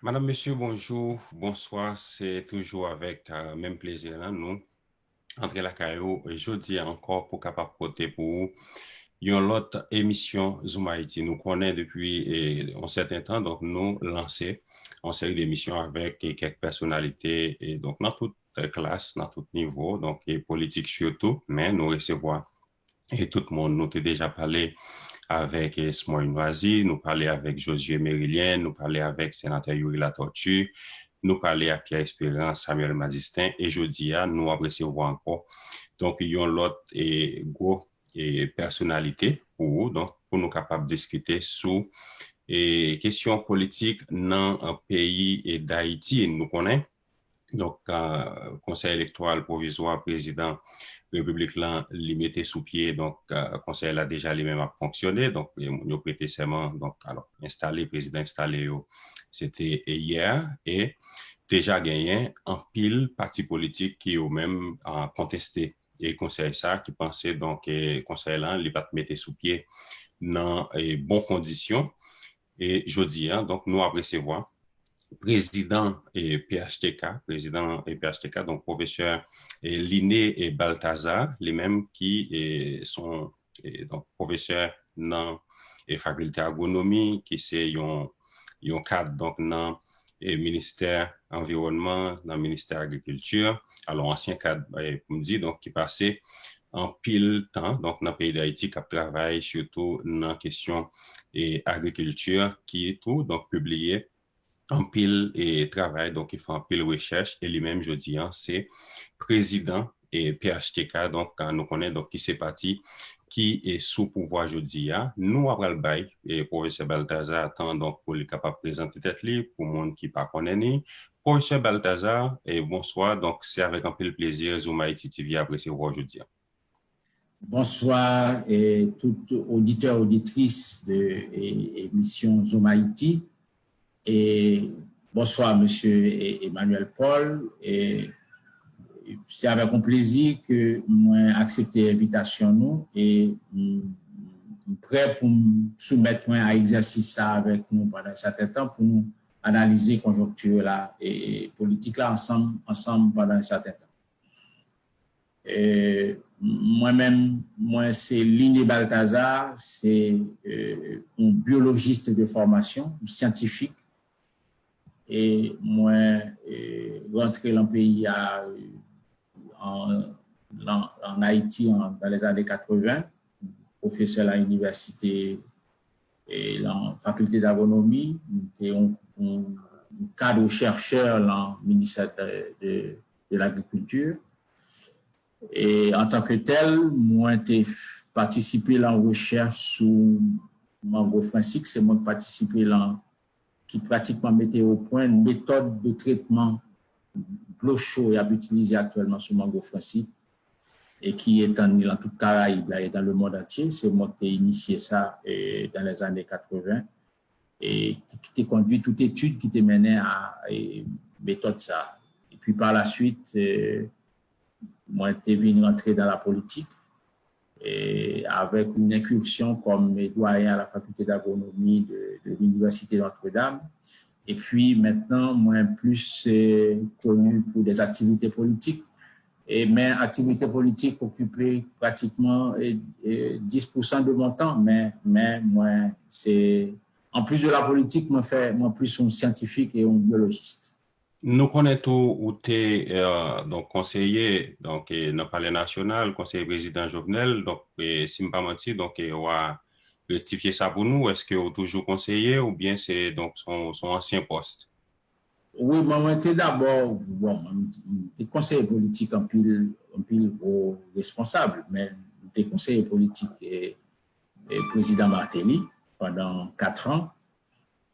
Madame, Monsieur, bonjour, bonsoir. C'est toujours avec même plaisir là, nous, André Lacaillou, et je dis encore pour capable porter pour vous une autre émission Zoom Haïti. Nous connaissons depuis un certain temps, donc nous lancer en série d'émissions avec quelques personnalités, et donc dans toute classe, dans tout niveau, donc et politique surtout, mais nous recevons et tout le monde, nous avons déjà parlé avec Esmoy Noisy, nous parler avec Josué Mérilien, nous parler avec sénateur Yuri Latortue, nous parler à Pierre Espérance, Samuel Madistin, et jeudi, nous recevoir encore. Donc, il y a l'autre et gros et personnalité pour donc pour nous capables de discuter sur et questions politiques dans un pays et d'Haïti, nous connaissons. Donc, conseil électoral provisoire, président République là, limité sous pied, donc conseil là déjà lui-même a fonctionné, donc il a prêté serment, donc alors installé, président installé, c'était hier et déjà gagné en pile parti politique qui ont même contesté et conseil ça qui pensait donc conseil là, il va mettre sous pied dans bonnes conditions et je dis, donc nous après voir président et PHTK, donc professeur Liné et Balthazar, les mêmes qui sont donc professeurs dans la faculté d'agronomie, qui c'est un cadre donc dans le ministère environnement, dans le ministère agriculture, alors ancien cadre, pour me dire, donc qui passait en pile temps, donc dans le pays d'Haïti, qui travaille surtout dans la question et agriculture, qui est tout, donc publié en pile et travail, donc il fait en pile recherche et lui-même, je dis, c'est président et PHTK, donc quand nous connaissons, donc qui c'est parti, qui est sous pouvoir, je dis, nous après le bail, et professeur Balthazar attend donc pour lui capable de présenter tête libre pour le monde qui ne connaît ni. Professeur Balthazar, et bonsoir, donc c'est avec un peu de plaisir, Zoom Haïti TV après c'est aujourd'hui. Bonsoir et tout auditeur, auditrice de l'émission Zoom Haïti. Et bonsoir, monsieur Emmanuel Paul. Et c'est avec un plaisir que moi accepté l'invitation nous et prêt pour soumettre à exercice ça avec nous pendant un certain temps pour nous analyser la conjoncture là et politique là ensemble pendant un certain temps. Moi-même, c'est Liné Balthazar, c'est un biologiste de formation, scientifique. Et moi, rentré dans le pays en Haïti dans les années 80, professeur à l'université et dans la faculté d'agronomie, j'étais un cadre chercheur dans le ministère de l'Agriculture. Et en tant que tel, moi, j'ai participé à la recherche sous Mango Francique. C'est moi qui participé qui pratiquement mettait au point une méthode de traitement de l'eau chaude et utilisée actuellement sur Mango Francique et qui est dans toute Caraïbe et dans le monde entier. C'est moi qui ai initié ça dans les années 80 et qui a conduit toute étude qui t'a mené à méthode ça. Et puis par la suite, moi, j'étais venu rentrer dans la politique et avec une incursion comme doyen à la faculté d'agronomie de l'Université Notre-Dame. Et puis maintenant, moi, plus connu pour des activités politiques. Et mes activités politiques occupaient pratiquement 10% de mon temps. Mais moi, c'est en plus de la politique, moi plus un scientifique et un biologiste. Nous connaissons où tu es donc conseiller donc dans le Palais national, conseiller président Jovenel. Donc, si je ne pas mentir, donc on va rectifier ça pour nous. Est-ce que vous toujours conseiller ou bien c'est donc son ancien poste? Oui, moi, j'étais d'abord, conseiller politique en pile responsable, mais j'étais conseiller politique et président Martelly pendant 4 ans.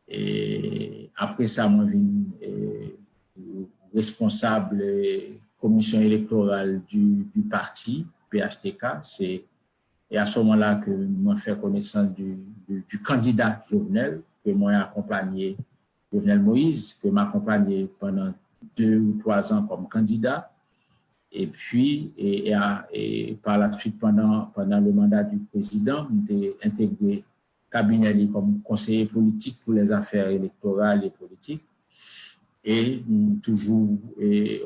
Et après ça, moi, je suis responsable commission électorale du parti, PHTK. Et à ce moment-là que moi, fait connaissance du candidat Jovenel, que moi, j'ai accompagné, Jovenel Moïse, que m'a accompagné pendant 2 ou 3 ans comme candidat. Et puis, et par la suite, pendant le mandat du président, j'ai intégré cabinet comme conseiller politique pour les affaires électorales et politiques. et toujours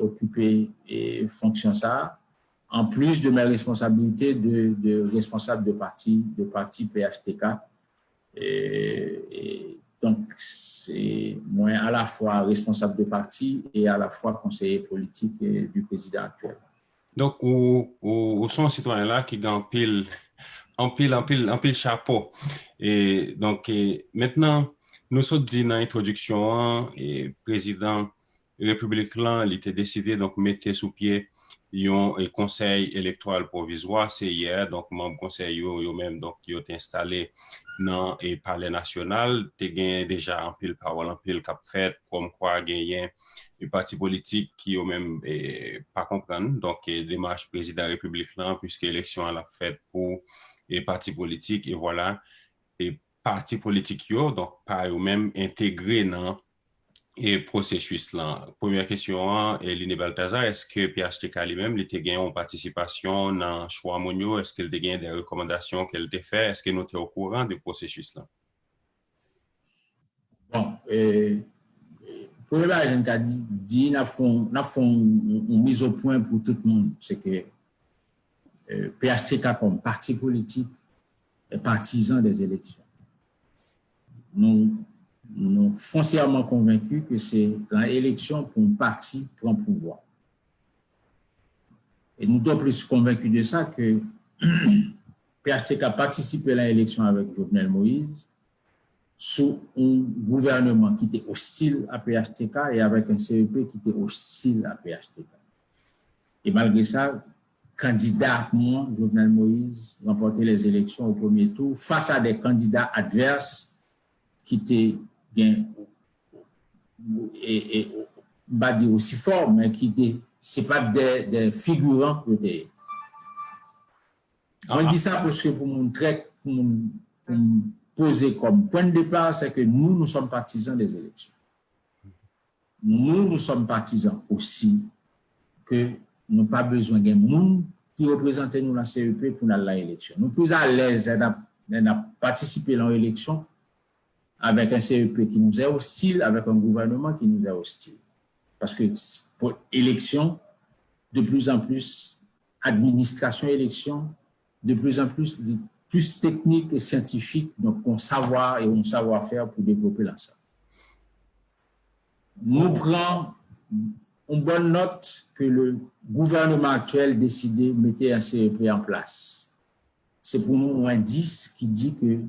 occupé et fonction ça, en plus de mes responsabilités de responsable de parti PHTK. Et donc, c'est moi à la fois responsable de parti et à la fois conseiller politique du président actuel. Donc, où sont les citoyens là qui gagnent en pile chapeau. Et donc, maintenant, nous sommes dit dans l'introduction, et président républicain, il était décidé donc mettre sous pied un conseil électoral provisoire, c'est hier, donc membre conseil eux même donc qui ont installé dans le palais national, tu gagné déjà en pile parole, en pile cap fait, comme quoi gagné un parti politique qui ont même pas comprendre, donc démarche président républicain puisque l'élection a fait pour et partis politiques, et voilà, et partis politiques, donc pas eux-mêmes intégrés dans le processus là. Première question, Eline Balthazar, est-ce que PHTK lui-même, il a gagné en participation dans le choix mondial? Est-ce qu'il a gagné des recommandations qu'elle a fait? Est-ce que nous sommes au courant du processus là? Bon, premièrement, je dit, nous avons une mise au point pour tout le monde, c'est que PHTK comme parti politique est partisan des élections. Nous sommes foncièrement convaincus que c'est l'élection pour un parti pour un pouvoir. Et nous sommes plus convaincus de ça que PHTK a participé à l'élection avec Jovenel Moïse sous un gouvernement qui était hostile à PHTK et avec un CEP qui était hostile à PHTK. Et malgré ça, candidat, Jovenel Moïse, remporté les élections au premier tour face à des candidats adverses qui étaient bien et pas dire aussi forts, mais qui étaient, c'est pas des figurants que des. On dit ça parce que pour montrer, pour poser comme point de départ, c'est que nous sommes partisans des élections. Nous sommes partisans aussi que nous n'avons pas besoin d'un monde qui représente nous la CEP pour l'élection. Nous sommes plus à l'aise de participer à l'élection avec un CEP qui nous est hostile, avec un gouvernement qui nous est hostile. Parce que pour l'élection, de plus en plus, administration élection, de plus en plus technique et scientifique, donc on savoir et on savoir-faire pour développer l'ensemble. Nous prenons une bonne note que le gouvernement actuel décidé de mettre un CEP en place. C'est pour nous un indice qui dit que le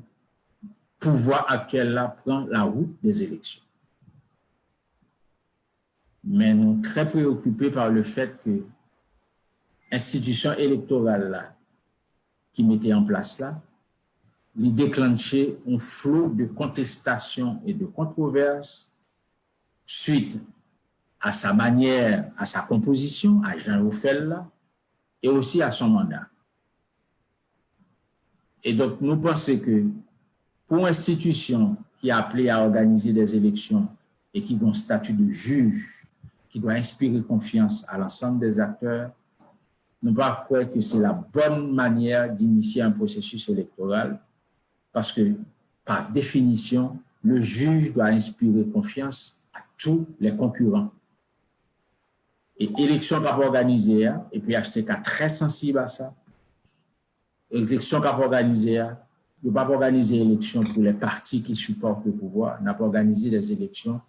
pouvoir actuel là prend la route des élections. Mais nous sommes très préoccupés par le fait que l'institution électorale là, qui mettait en place là, il déclenchait un flot de contestations et de controverses suite à sa manière, à sa composition, à Jean Ophel là, et aussi à son mandat. Et donc, nous pensons que pour une institution qui est appelée à organiser des élections et qui a un statut de juge, qui doit inspirer confiance à l'ensemble des acteurs, nous ne pas croire que c'est la bonne manière d'initier un processus électoral parce que, par définition, le juge doit inspirer confiance à tous les concurrents. Et élection pas organisée, et puis PHTK très sensible à ça. Élection pas organisée, ne pas organiser élection pour les partis qui supportent le pouvoir, n'a pas organisé des élections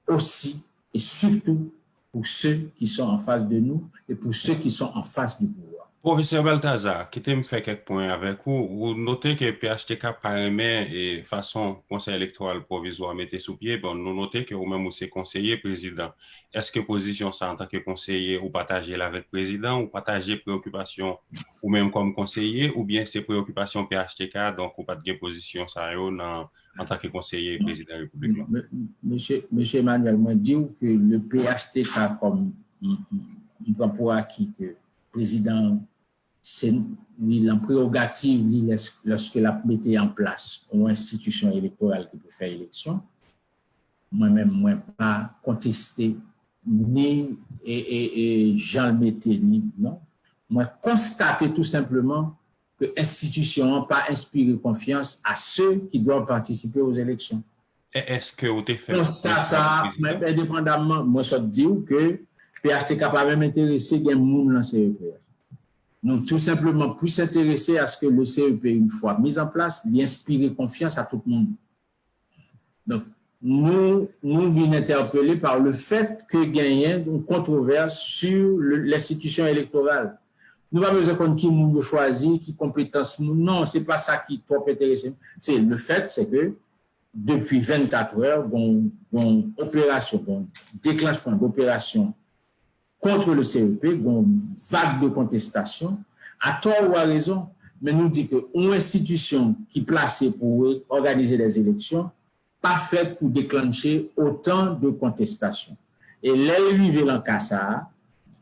aussi et surtout pour ceux qui sont en face de nous et pour ceux qui sont en face du pouvoir. Professeur Balthazar, qui me fait quelques points avec vous. Vous notez que PHTK par et façon conseil électoral provisoire mettez sous pied. Bon, nous notons que vous-même vous êtes conseiller président. Est-ce que position ça en tant que conseiller ou partagez avec le président ou partagez préoccupation ou même comme conseiller ou bien c'est préoccupation PHTK donc vous pas de position ça en tant que conseiller président républicain? Monsieur Emmanuel, moi dis que le PHTK comme il prend pour acquis que le président c'est en prérogative lorsque la mettez en place une institution électorale qui peut faire élection. Moi-même, moi pas contesté ni Jean le mettait ni non. Moi constater tout simplement que l'institution n'a pas inspiré confiance à ceux qui doivent participer aux élections. Est-ce que vous avez fait Ça, indépendamment, moi, je dis que PHTK pas même intéressé à monde dans le CEP. Nous, tout simplement, plus s'intéresser à ce que le CEP, une fois mis en place, lui inspire confiance à tout le monde. Donc, nous venons interpeller par le fait que gagne une controverse sur l'institution électorale. Nous n'avons pas besoin de qui nous choisit, qui compétence nous. Non, ce n'est pas ça qui est trop intéressant. C'est le fait, c'est que depuis 24 heures, une opération, déclenchement d'opération contre le CEP, une vague de contestation, à tort ou à raison, mais nous dit qu'une institution qui est placée pour organiser des élections, pas faite pour déclencher autant de contestations. Et l'arrivée dans Kassa,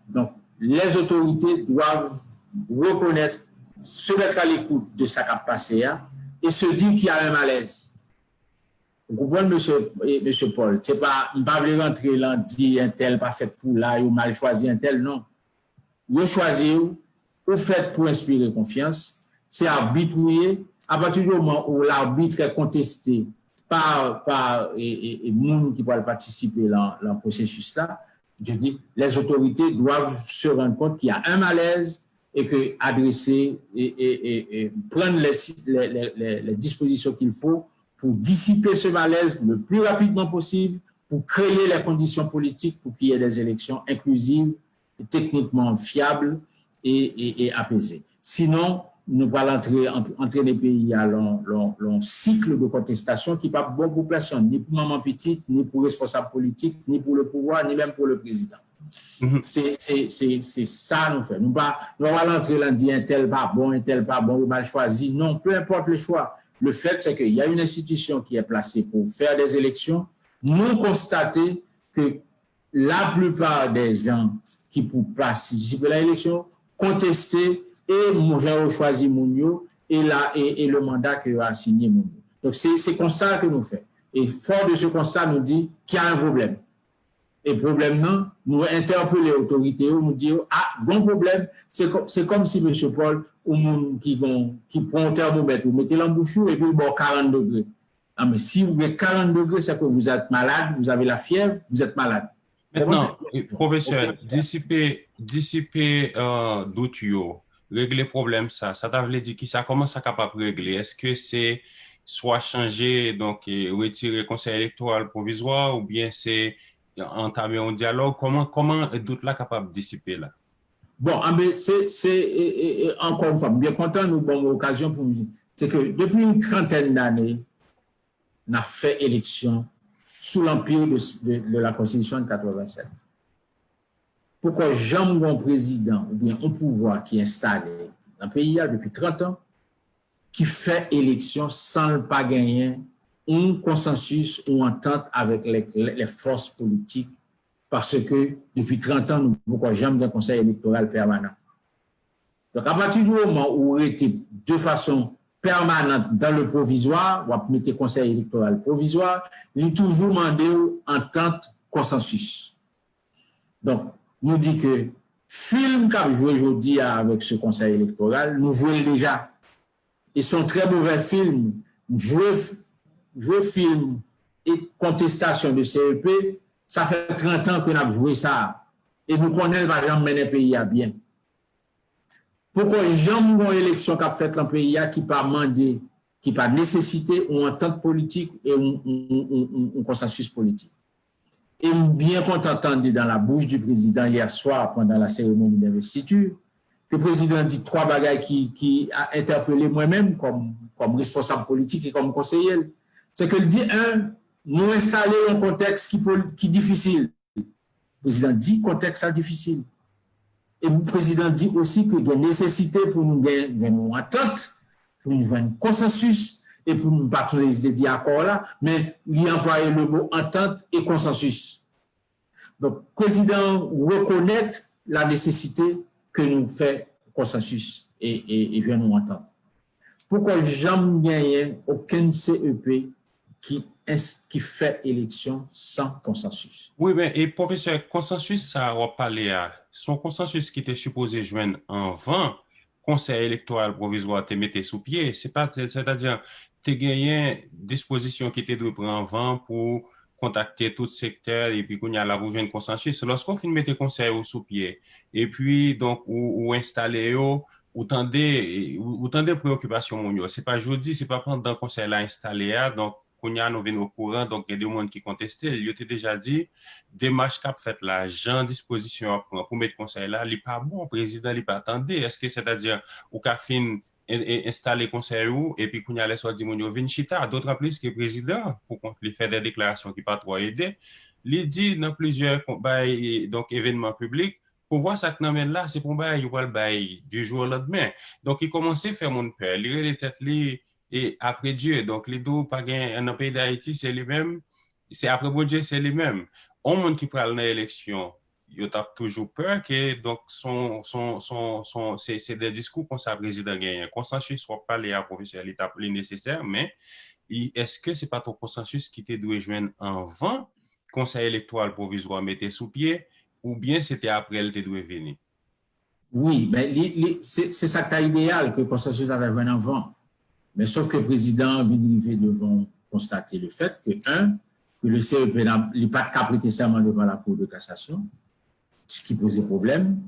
donc les autorités doivent reconnaître, se mettre à l'écoute de ce qui a passé et se dire qu'il y a un malaise. Vous comprenez, monsieur Paul? C'est pas, je ne vais pas rentrer là, dire un tel pas fait pour là, ou mal choisi un tel, non. Vous choisissez, vous faites pour inspirer confiance, c'est arbitrer. À partir du moment où l'arbitre est contesté par les gens qui peuvent participer dans le processus là, je dis, les autorités doivent se rendre compte qu'il y a un malaise et que adresser et prendre les dispositions qu'il faut pour dissiper ce malaise le plus rapidement possible, pour créer les conditions politiques pour qu'il y ait des élections inclusives, techniquement fiables et apaisées. Sinon, nous allons entrer les pays à un cycle de contestation qui n'est pas bon pour personne, ni pour maman petite, ni pour responsable politique, ni pour le pouvoir, ni même pour le président. C'est ça nous fait. Nous allons entrer là, dire un tel pas bon, mal choisi. Non, peu importe le choix. Le fait, c'est qu'il y a une institution qui est placée pour faire des élections. Nous constatons que la plupart des gens qui pour participer à l'élection contestaient et j'ai choisi Mounio et le mandat que a signé Mounio. Donc, c'est constat que nous faisons. Et fort de ce constat, nous dit qu'il y a un problème. Et le problème, non, nous interpellons les autorités, nous disons, ah, bon problème, c'est comme si M. Paul, ou qui prend un thermomètre, vous mettez l'embouchure et puis bon 40 degrés. Ah, mais si vous avez 40 degrés, c'est que vous êtes malade, vous avez la fièvre, vous êtes malade. Maintenant, professeur, dissiper doute, régler le problème, ça t'a voulu dire qui ça, comment ça capable de régler? Est-ce que c'est soit changer, donc retirer le conseil électoral provisoire, ou bien c'est entamer un dialogue? Comment doute là capable de dissiper là? Bon, c'est encore une fois, bien content, nous avons l'occasion pour nous dire, c'est que depuis une trentaine d'années, on a fait élection sous l'empire de la Constitution de 87. Pourquoi jamais un président ou bien un pouvoir qui est installé dans le pays depuis 30 ans, qui fait élection sans ne pas gagner un consensus ou entente avec les forces politiques, parce que depuis 30 ans, nous n'avons jamais un conseil électoral permanent. Donc, à partir du moment où on était de façon permanente dans le provisoire, on mettre conseil électoral provisoire, il est toujours demandé entente consensus. Donc, nous dit que film qu'a joué aujourd'hui avec ce conseil électoral, nous jouons déjà. Et son très mauvais film, jouer film et contestation de CEP, ça fait 30 ans qu'on a joué ça. Et nous connaissons par exemple mener le pays à bien. Pourquoi jamais une élection qu'a fait dans le pays qui pas mandé, qui pas nécessité une entente politique et un consensus politique. Et bien qu'on entende dans la bouche du président hier soir pendant la cérémonie d'investiture, que le président dit trois bagages qui a interpellé moi-même comme responsable politique et comme conseiller. C'est qu'il dit, nous installer un contexte qui est difficile. Le président dit contexte est difficile. Et le président dit aussi qu'il y a nécessité pour nous gagner une entente, pour nous avoir un consensus, et pour ne pas tous les accords là, mais il emploie le mot entente et consensus. Donc, le président reconnaît la nécessité que nous fait consensus et vient nous entendre. Pourquoi jamais gagner aucun CEP qui fait élection sans consensus? Oui, ben, et professeur, consensus, ça va parler à son consensus qui était supposé joindre avant conseil électoral provisoire te mette sous pied. C'est-à-dire, tu as gagné disposition qui te doit prendre vent pour contacter tout secteur et puis qu'on y a la pour un consensus. Lorsqu'on finit mettre conseil sous pied et puis donc ou installer ou tendez préoccupations mondiales. C'est pas jeudi, c'est pas pendant le conseil là installé donc qu'on y a nous venons au courant donc il y a des monde qui contestaient. Il était déjà dit démarche qu'a fait là, Jean disposition pour mettre conseil là, il pas bon président, il pas attendé. Est-ce que c'est-à-dire ou qu'a fin installer conseil et puis qu'on y a les soit dit mon Vinchita, d'autres plus que président pour qu'on faire des déclarations qui pas trop aider. Il dit dans plusieurs donc événements publics pour voir ça que là, c'est pour il va le du jour au lendemain. Donc il commençait à faire mon père, il les têtes et après Dieu. Donc les deux pas gain dans le pays d'Haïti, c'est lui-même, c'est après bon Dieu, c'est lui-même. On monde qui prend l'élection, il a toujours peur que donc c'est des discours qu'on ça président gagne. Consensus soit pas les professeur l'état plus nécessaire, mais est-ce que c'est pas ton consensus qui te doit joindre avant conseil électoral provisoire mettre sous pied ou bien c'était après elle te doit venir? Oui, mais c'est ça que idéal que le consensus avait joint avant. Mais sauf que le président devant constater le fait que, que le CEP n'a pas de prêter serment devant la Cour de cassation, ce qui posait problème.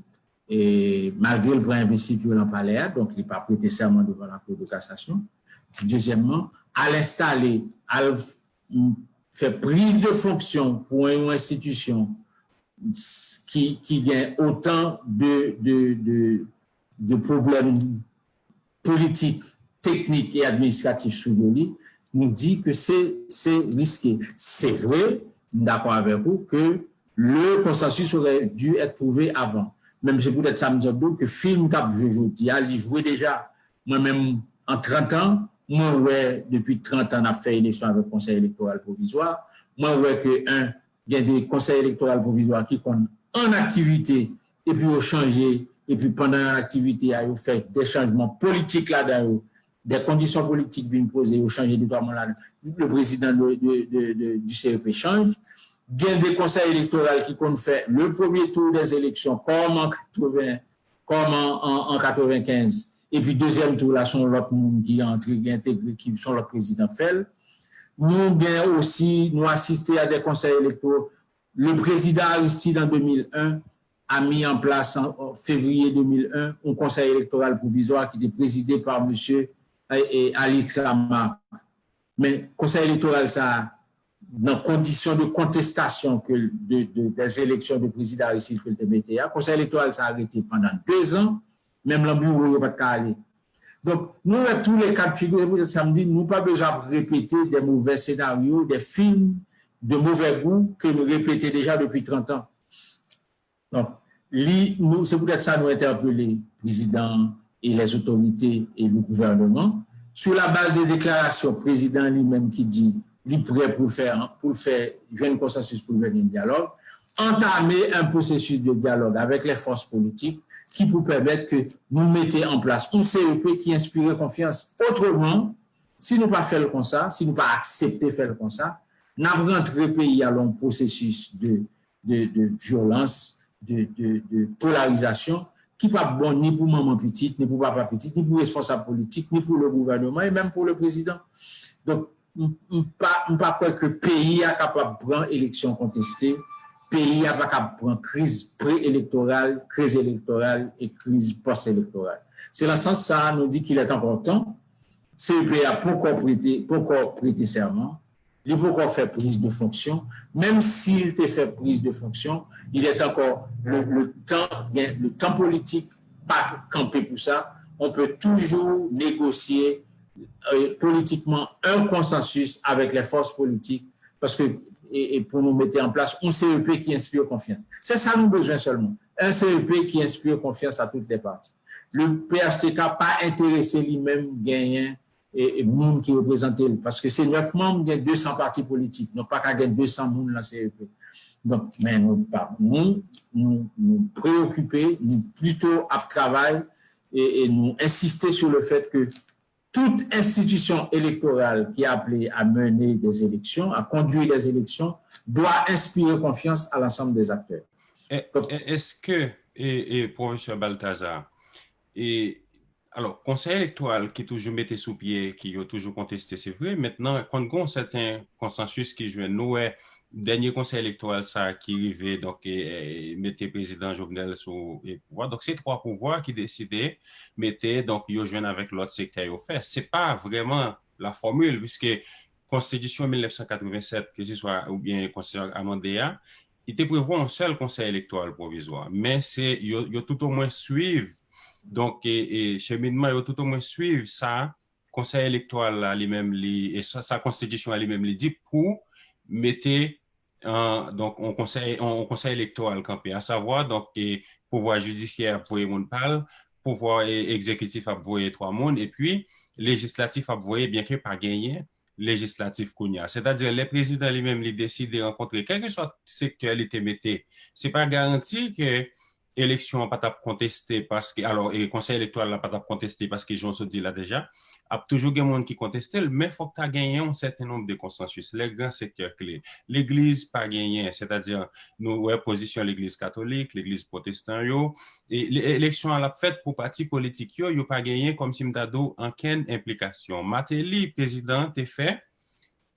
Et malgré le vrai investiture dans le palais, donc il n'a pas prêté serment devant la Cour de cassation. Deuxièmement, à l'installer, à faire prise de fonction pour une institution qui gagne autant de problèmes politiques, techniques et administratifs sous le lit, nous dit que c'est risqué. C'est vrai, d'accord avec vous, que le consensus aurait dû être trouvé avant. Même si peut-être ça me dit que le film qu'a vu aujourd'hui, il jouait déjà, moi-même, en 30 ans, moi, ouais, depuis 30 ans, on a fait élection avec le Conseil électoral provisoire. Moi, ouais, il y a des conseils électoraux provisoires qui sont en activité et puis ont changé, et puis pendant l'activité, ils ont fait des changements politiques là-dedans, des conditions politiques viennent poser, ils ont changé de gouvernement là. Le président du CEP change. Il y a des conseils électoraux qui ont fait le premier tour des élections, comme en 95. Et puis, deuxième tour, là, sont l'autre monde qui est entré, qui est intégré, qui sont le président fait. Nous, bien aussi, nous assisté à des conseils électoraux. Le président Aristide, en 2001, a mis en place, en février 2001, un conseil électoral provisoire qui était présidé par M. Alix Lamarck. Mais le conseil électoral, ça, dans conditions de contestation des élections de président Aristide que le TBTA, le conseil électoral s'est arrêté pendant 2 ans, même le bureau n'a pas aller. Donc, nous, tous les cas de figure, samedi, nous n'avons pas besoin de répéter des mauvais scénarios, des films de mauvais goût que nous répétons déjà depuis 30 ans. Donc, c'est peut-être ça nous interpeller, le président et les autorités et le gouvernement, sur la base des déclarations, le président lui-même qui dit il est prêt pour faire un consensus pour faire un dialogue, entamer un processus de dialogue avec les forces politiques qui peut permettre que nous mettions en place un CEP qui inspire confiance. Autrement, si nous ne pas faire comme ça, si nous ne pas accepter faire comme ça, nous rentrons le pays à un processus de violence, de polarisation, qui n'est pas bon ni pour maman petite, ni pour papa petite, ni pour responsable politique, ni pour le gouvernement, et même pour le président. Donc, je ne pas croire que le pays est capable de prendre élection contestée, le pays n'est pas capable de prendre crise préélectorale, crise électorale et crise post-électorale. C'est dans ce sens ça nous dit qu'il est important. CEP a pourquoi prêter serment, il faut encore faire prise de fonction. Même s'il te fait prise de fonction, il est encore le temps politique, pas camper pour ça. On peut toujours négocier politiquement un consensus avec les forces politiques parce que et pour nous mettre en place un CEP qui inspire confiance. C'est ça nous besoin seulement. Un CEP qui inspire confiance à toutes les parties. Le PHTK pas intéressé lui-même gagnant et monde qui représente parce que c'est 9 membres, il y a 200 partis politiques, non pas qu'à gagner 200 membres dans le CEP. Donc, mais nous préoccuper, nous plutôt à travail et nous insister sur le fait que toute institution électorale qui est appelée à mener des élections, à conduire des élections, doit inspirer confiance à l'ensemble des acteurs. Est-ce que, professeur Balthazar, Alors, conseil électoral qui toujours mettait sous pied, qui a toujours contesté, c'est vrai. Maintenant, quand on a un certain consensus qui joue, nous, dernier conseil électoral, ça, qui arrivait, donc, mettait président Jovenel sous le pouvoir. Donc, c'est trois pouvoirs qui décidaient, mettaient, donc, ils joignent avec l'autre secteur au fait. C'est pas vraiment la formule, puisque Constitution 1987, que ce soit, ou bien Constitution Amandéa, il te prévoit un seul conseil électoral provisoire. Mais c'est, il y a tout au moins suivre. Donc, cheminement, il faut tout au moins suivre ça, conseil électoral là, lui-même, et sa constitution lui-même, dit pour mettre donc, on conseil électoral campé, à savoir, donc, pouvoir judiciaire pour les parle, pouvoir exécutif à voyer trois mondes, et puis législatif à voyer, bien que pas gagné, législatif qu'on y a. C'est-à-dire, les présidents lui-même, les décident de rencontrer, quel que soit le secteur, il était metté. C'est pas garanti que élection pas t'a contesté parce que alors et conseil électoral n'a pas t'a contesté parce que j'en se dit là déjà a toujours des monde qui contestent mais faut que tu gagné un certain nombre de consensus les grands secteurs clés l'église pas gagné c'est-à-dire nous ouais position l'église catholique l'église protestante yo et l'élection à la fête pour parti politique yo pas gagné comme si m'dado en quelle implication Matéli président est fait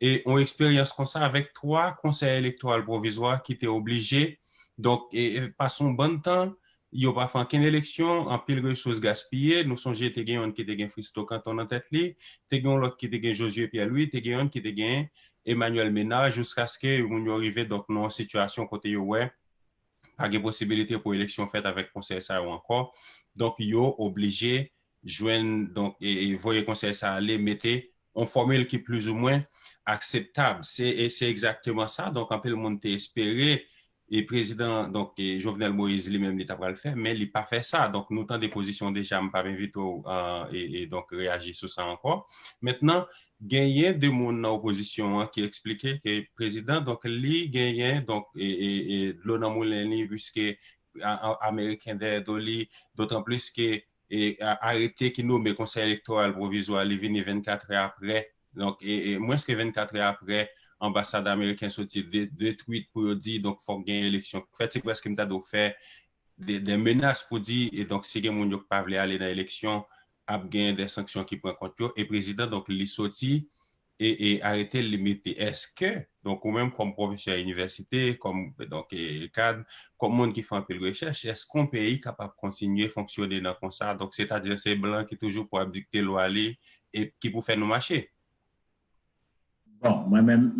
et on expérience comme ça avec trois conseils électoraux provisoires qui étaient obligés. Donc, passons bon temps, il n'y a pas fait aucune élection, en pile de choses gaspillées. Nous sommes été gagné qui était gagné Fristo Canton en tête li, t'es gagné l'autre qui était gagné Josué Pierre-Louis, t'es gagné qui était gagné Emmanuel Ménard jusqu'à ce que nous arrivions donc dans une situation côté ouais, pas de possibilité pour élection faite avec conseil ça ou encore. Donc, il est obligé joindre donc et voyez conseil ça aller mettre en formule qui est plus ou moins acceptable. C'est exactement ça. Donc, en peu le monde t'a espéré et président donc et Jovenel Moïse lui-même il t'a pas le faire mais il pas fait ça. Donc, nous temps des positions déjà pas invité et donc réagir sur ça encore. Maintenant, gagné de mon opposition hein, qui expliquait que le président donc lui gagnait donc et Lona Moulin puisque américain d'aide d'autant plus que et arrêté qui nomme le conseil électoral provisoire il vient 24 heures après donc et moins que 24 heures après ambassade américaine sorti deux tweets pour dire donc faut gagner élection en fait c'est presque me t'a fait des menaces pour dire et donc si quelqu'un ne pas aller dans l'élection a gagné des sanctions qui prennent compte et président donc il sorti et arrêter de limiter. Est-ce que, donc, ou même comme professeur à l'université, comme donc, cadre, comme monde qui fait un peu de recherche, est-ce qu'on pays capable de continuer à fonctionner dans comme ça? Donc, c'est-à-dire c'est blanc qui toujours pour abdicter loi et qui pour faire nous marcher. Bon, moi-même,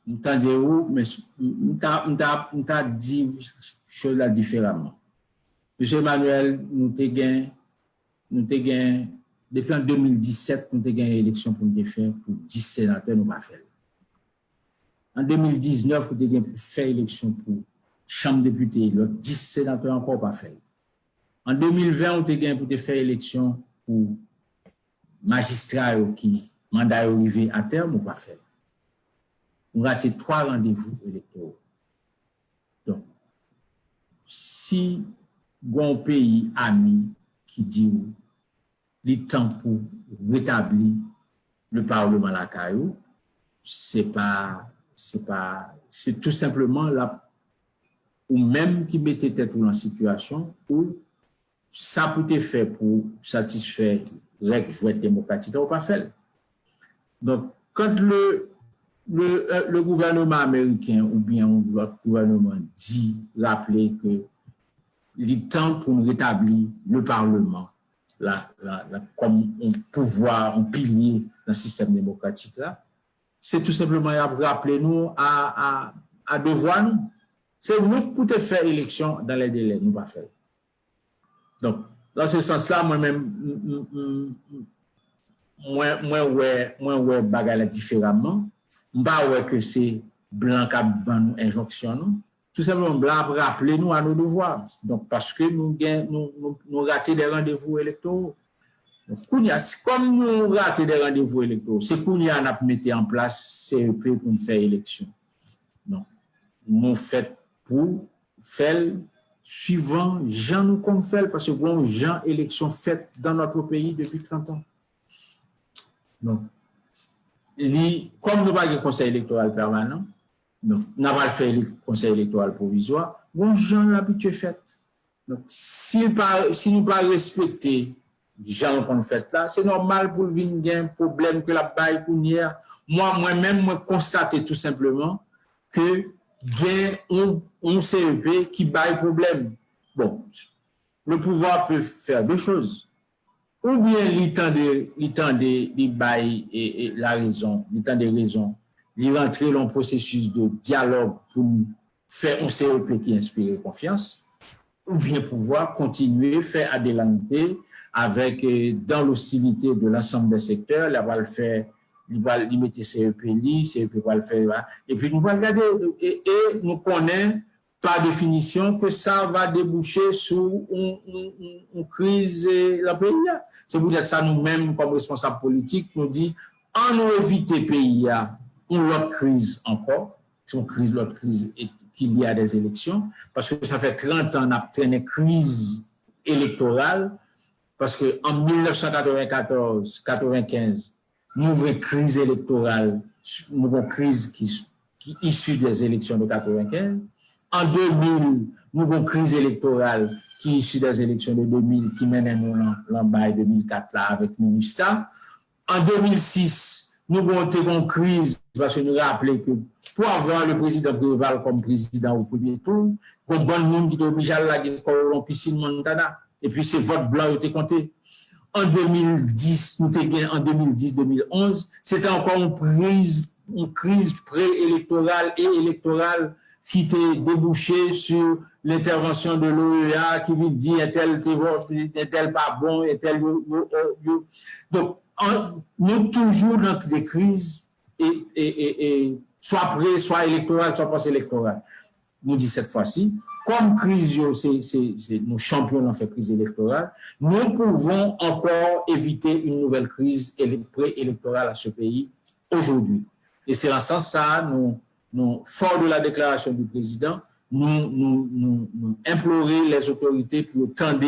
m'entendez où, mais m't'a dit chose là différemment. Monsieur Emmanuel, nous t'ai depuis en 2017, nous avons gagné l'élection pour nous faire pour 10 sénateurs, nous pas fait. En 2019, nous avons fait l'élection pour Chambre députée, l'autre 10 sénateurs encore pas fait. En 2020, nous avons pour faire l'élection pour magistrats qui mandat arrivé à terme ou pas fait. Nous avons raté 3 rendez-vous électoraux. Donc, si un pays ami qui dit le temps pour rétablir le Parlement la caillou, c'est tout simplement là, ou même qui mettait tête dans la situation où ça peut être fait pour satisfaire les règles démocratiques, ou pas fait. Donc, quand le gouvernement américain ou bien le gouvernement dit, rappeler que le temps pour rétablir le Parlement, comme un pouvoir, un pilier dans le système démocratique là, c'est tout simplement rappeler nous à devoir nous. C'est nous pour te faire élection dans les délais, nous pas faire. Donc, dans ce sens-là, moi-même, moi, bagarre différemment. M'pas ouais que c'est blanc qui a nous injonction nous. Tout simplement blanc pour rappeler nous à nos devoirs. Donc, parce que nous raté des rendez-vous électoraux. Donc, comme nous raté des rendez-vous électoraux, c'est qu'on y a mis en place CEP pour faire élection. Non. Nous fait pour faire suivant Jean nous comme fait, parce que bon, Jean élection faite dans notre pays depuis 30 ans. Donc, comme nous n'avons pas de conseil électoral permanent, donc, nous n'avons pas fait le conseil électoral provisoire, bon, Jean l'habitué fait. Donc, si nous pas respecter les gens qu'on fait là, c'est normal pour venir un problème que la baille pour hier. Moi-même, moi, constater tout simplement que il y a un CEP qui baille problème. Bon, le pouvoir peut faire deux choses. Ou bien il baille et la raison, il temps des raisons, il rentrer dans le processus de dialogue pour faire un CEP qui inspire confiance, ou bien pouvoir continuer, faire adelanter avec, dans l'hostilité de l'ensemble des secteurs, là, va le faire, il va limiter CEP, CEP va le faire, et puis nous allons regarder, et nous connaissons par définition que ça va déboucher sur une crise la pays. C'est pour dire que ça, nous-mêmes, comme responsables politiques, nous dit, en nous éviter pays, une autre crise encore, l'autre crise qu'il y a des élections, parce que ça fait 30 ans qu'on a traîné crise électorale, parce qu'en 1994-95, nous avons une crise électorale, nous avons une crise qui est issue des élections de 95. En 2000, nous avons une crise électorale qui est issue des élections de 2000, qui mène à nous l'embaille 2004 là, avec MINUSTA. En 2006, nous avons une crise, parce que nous rappelons que pour avoir le président Préval comme président au premier tour, il y a bon monde qui est obligé à la piscine Montana. Et puis, c'est vote blanc qui était compté. En 2010, nous avons en 2010-2011, c'était encore une crise préélectorale et électorale qui était débouchée sur l'intervention de l'OEA qui lui dit est-elle pas bon, est-elle. Donc, nous toujours dans des crises et soit pré, soit électorale, soit post-électorale. Nous dit cette fois-ci, comme crise, c'est nos champions ont fait crise électorale, nous pouvons encore éviter une nouvelle crise préélectorale à ce pays aujourd'hui. Et c'est dans ce sens ça, nous, fort de la déclaration du président, nous implorer les autorités pour tendre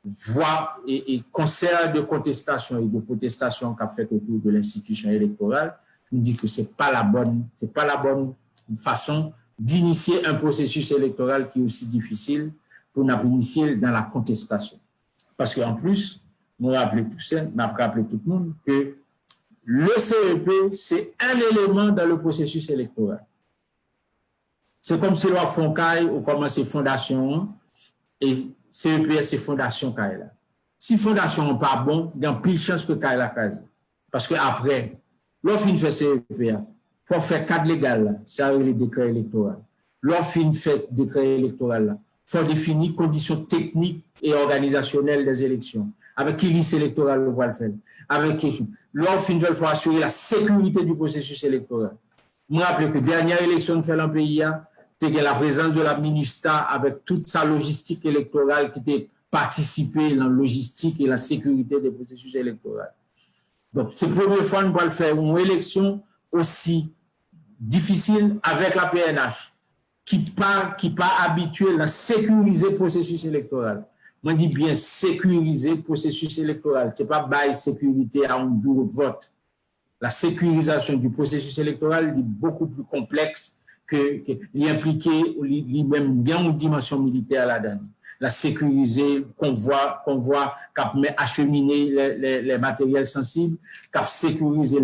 voix et concert de contestation et de protestation qu'a fait autour de l'institution électorale, nous dit que c'est pas la bonne façon d'initier un processus électoral qui est aussi difficile pour nous initier dans la contestation. Parce qu'en plus, nous rappelons tout le monde que le CEP, c'est un élément dans le processus électoral. C'est comme si loi Foncaille ou comme c'est fondation et CEP, c'est fondation Kaila. Si fondation n'est pas bon, il y a plus de chances que Kaila case. Parce qu'après, l'offre fait CEP, il faut faire cadre légal, ça le décret électoral. L'offre fait décret électoral, il faut définir conditions techniques et organisationnelles des élections. Avec qui liste électorale on va le faire. Avec qui l'offre il faut assurer la sécurité du processus électoral. Je me rappelle que dernière élection fait dans le pays, c'était la présence de la MINUSTA avec toute sa logistique électorale qui était participée dans la logistique et la sécurité des processus électoraux. Donc, c'est la première fois qu'on va faire une élection aussi difficile avec la PNH, qui pas habituée à sécuriser le processus électoral. Moi, je dis bien sécuriser le processus électoral. Ce n'est pas bailler sécurité à un bureau de vote. La sécurisation du processus électoral est beaucoup plus complexe que l'impliquer, lui-même, bien une dimension militaire là-dedans. La sécuriser, qu'on voit acheminer les matériels sensibles, qu'on sécuriser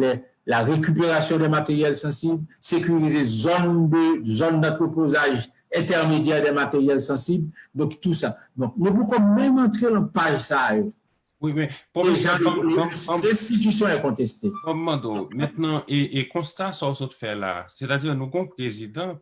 la récupération des matériels sensibles, sécuriser zone d'entreposage intermédiaire des matériels sensibles, donc tout ça. Donc, nous pouvons même entrer dans page ça. Oui, mais pour l'institution est contestée. Maintenant, et constat ça se fait là, c'est-à-dire nous avons président,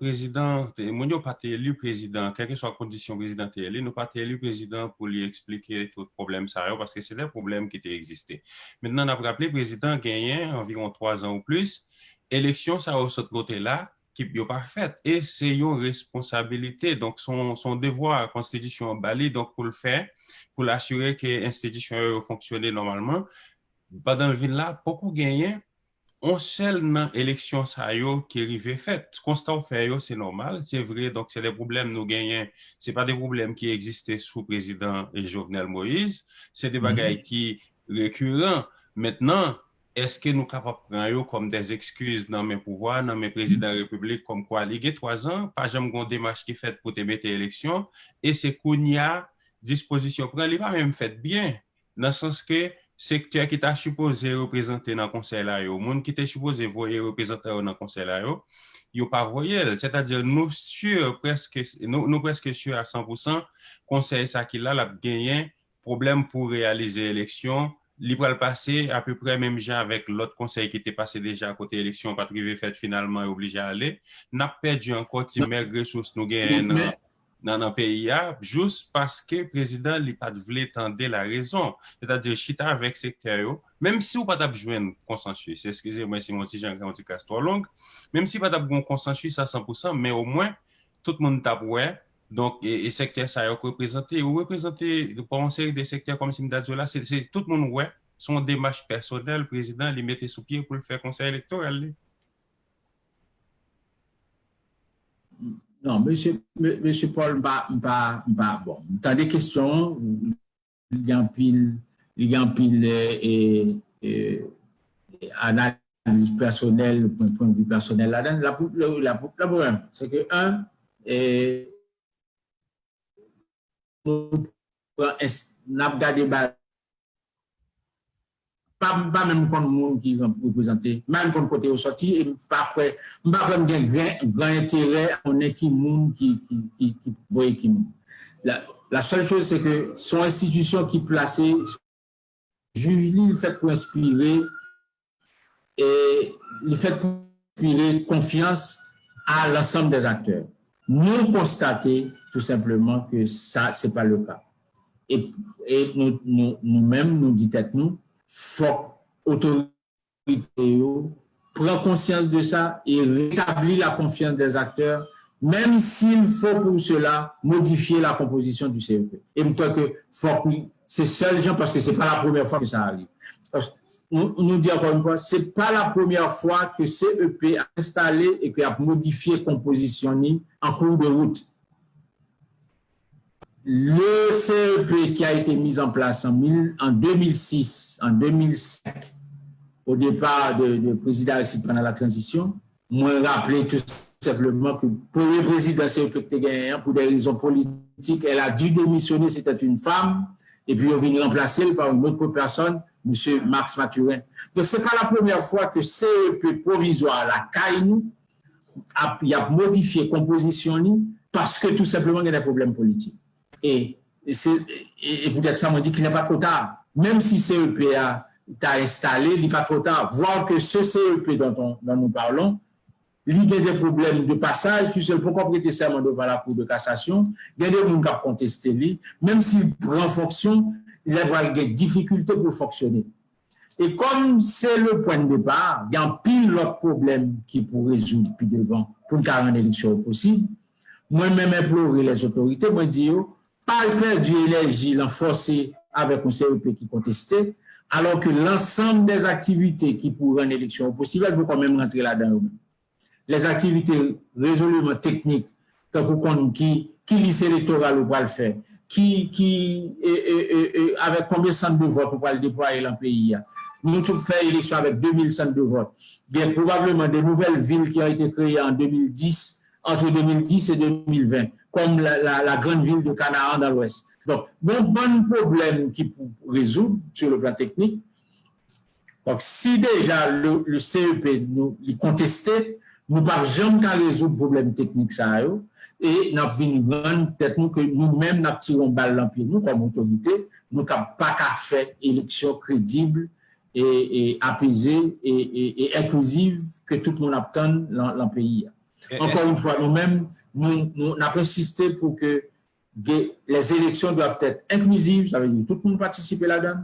nous n'avons pas élu président, quelle que soit la condition présidentielle, nous n'avons pas élu président pour lui expliquer tout le problème ça, parce que c'est des problèmes qui existaient. Maintenant, on a rappelé président gagné environ 3 ans ou plus, élection ça de ce côté-là, qui n'est pas faite, et c'est une responsabilité, donc son devoir à la constitution Bali, donc pour le faire, pour l'assurer que l'institution fonctionne normalement. Pendant le ville là, beaucoup gagné, on seul dans l'élection qui est arrivé fait. Constat fait, c'est normal, c'est vrai, donc c'est des problèmes nous gagnons, c'est pas des problèmes qui existaient sous président Jovenel Moïse, c'est des bagailles qui récurrents. Maintenant, est-ce que nous sommes capables de prendre comme des excuses dans mes pouvoirs, dans mes présidents de la République, comme quoi, il y a 3 ans, pas jamais une démarche qui est faite pour te mettre élection, et c'est qu'on y a disposition pour elle, pas même fait bien, dans le sens que secteur qui t'a supposé représenter dans le conseil là, le monde qui t'a supposé voyer représenter dans le conseil là, il pas voyé, c'est-à-dire nous presque sûrs à 100%, conseil ça qui là, l'a gagné problème pour réaliser l'élection. Il va le passer à peu près même genre avec l'autre conseil qui était passé déjà à côté élection, pas privé fait finalement obligé à aller. N'a perdu encore des maigres ressources nous gagnons dans le pays, juste parce que le président n'a pas voulu tendre la raison. C'est-à-dire, chita avec secteur, même si vous pas besoin consensus, excusez-moi si mon petit Jean dit casse trop long, même si vous pas besoin consensus à 100%, mais au moins, tout le monde tape ouais. Donc, et secteur ça représenté, ou représenter pour une série de secteurs comme Simdadjola, c'est tout le monde ouais, son démarche personnelle, le président, les mettait sous pied pour le faire conseil électoral. Non, monsieur Paul, bon, tu as des questions, il y a un pile analyse personnelle, point de vue personnel là-dedans. La problème, c'est que, n'a pas gardé pas même contre le monde qui représenté, même contre le côté au sorti, et pas après, pas comme grand intérêt, on est qui monde qui voyait qui monde. La seule chose, c'est que son institution qui plaçait, juge le fait pour inspirer, et le fait pour inspirer confiance à l'ensemble des acteurs. Nous constatons tout simplement que ça, c'est pas le cas. Et nous-mêmes, nous disons, faut autorité prendre conscience de ça et rétablir la confiance des acteurs, même s'il faut pour cela modifier la composition du CEP. Et je crois que c'est seul gens parce que c'est pas la première fois que ça arrive. Nous dit encore une fois, c'est pas la première fois que CEP a installé et qu'il a modifié la composition en cours de route. Le CEP qui a été mis en place en 2006, en 2005, au départ du président Alexis pendant la transition, moi rappelé tout simplement que le premier président CEP qui était gagné pour des raisons politiques, elle a dû démissionner, c'était une femme, et puis on vient remplacer par une autre personne, M. Max Mathurin. Donc ce n'est pas la première fois que CEP provisoire, la CAI, il a modifié la composition parce que tout simplement il y a des problèmes politiques. Et peut-être ça m'a dit qu'il n'est pas trop tard. Même si CEP a installé, il n'est pas trop tard. Voir que ce CEP dont nous parlons, il y a des problèmes de passage, puisque pourquoi prêter serment devant la Cour de cassation, il y a des gens qui ont contesté lui, même s'il prend fonction, il a des difficultés pour fonctionner. Et comme c'est le point de départ, il y a un pile d'autres problèmes qui pour résoudre puis devant pour une carrière d'élection possible. Moi-même implorer les autorités, moi dire pas faire du énergie, l'enforcer avec un CEP qui contestait, alors que l'ensemble des activités qui pour une élection possible, elles vont quand même rentrer là-dedans. Les activités résolument techniques, qui lycée électoral ou pas le faire, avec combien de centres de vote pour le déployer dans le pays. Nous avons fait élection avec 2000 centres de vote. Il y a probablement des nouvelles villes qui ont été créées en 2010, entre 2010 et 2020, comme la grande ville de Canaan dans l'Ouest. Donc, bon problème qui pour résoudre sur le plan technique. Donc, si déjà le CEP nous contestait, nous ne pouvons jamais résoudre le problème technique ça, et nous avons peut-être que nous-mêmes nous tirons balle dans le pied, nous comme autorité, nous n'avons pas qu'à faire élection crédible et apaisée et inclusive que tout le monde attend dans le pays. Encore une fois, nous-mêmes, nous avons insisté pour que les élections doivent être inclusives, ça veut dire que tout le monde participe là-dedans,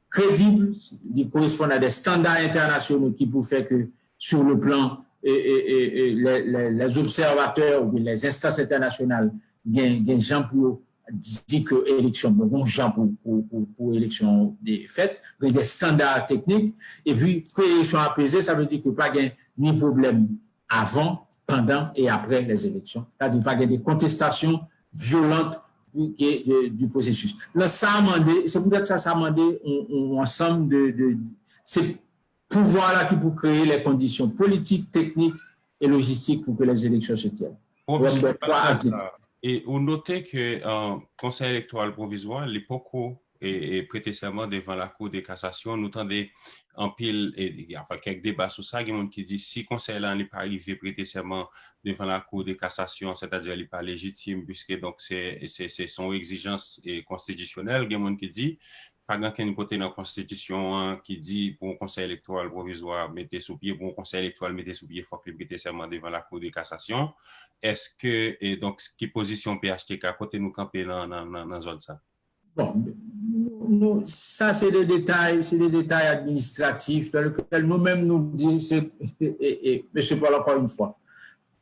crédibles, qui correspondent à des standards internationaux qui pour faire que sur le plan les observateurs ou les instances internationales, il y a des gens pour dire que l'élection, bon gens pour l'élection des fêtes, il y a des standards techniques, et puis que l'élection apaisée, ça veut dire que pas ni problème avant, pendant et après les élections. C'est-à-dire qu'il y a des contestations violentes du processus. Là, ça a demandé, c'est peut-être ça a demandé un ensemble c'est pouvoir là qui peut créer les conditions politiques, techniques et logistiques pour que les élections se tiennent. Et on notait que le Conseil électoral provisoire, l'époque et prêté serment devant la Cour de cassation, nous tendait en pile, enfin, quelques débats sur ça, il y a des gens qui disent si le Conseil là n'est pas arrivé prêter serment devant la Cour de cassation, c'est-à-dire il n'est pas légitime, puisque donc c'est son exigence constitutionnelle, il y a des gens qui disent pas grand côté dans la Constitution qui dit pour un conseil électoral provisoire, mettez sous pied, pour un conseil électoral, mettez sous pied, il faut que le prêter serment devant la Cour de cassation. Est-ce que, et donc, qui position PHTK, côté nous camper dans la zone ça? Bon, ça, c'est des détails administratifs dans lesquels nous-mêmes nous disons, mais je parle encore une fois.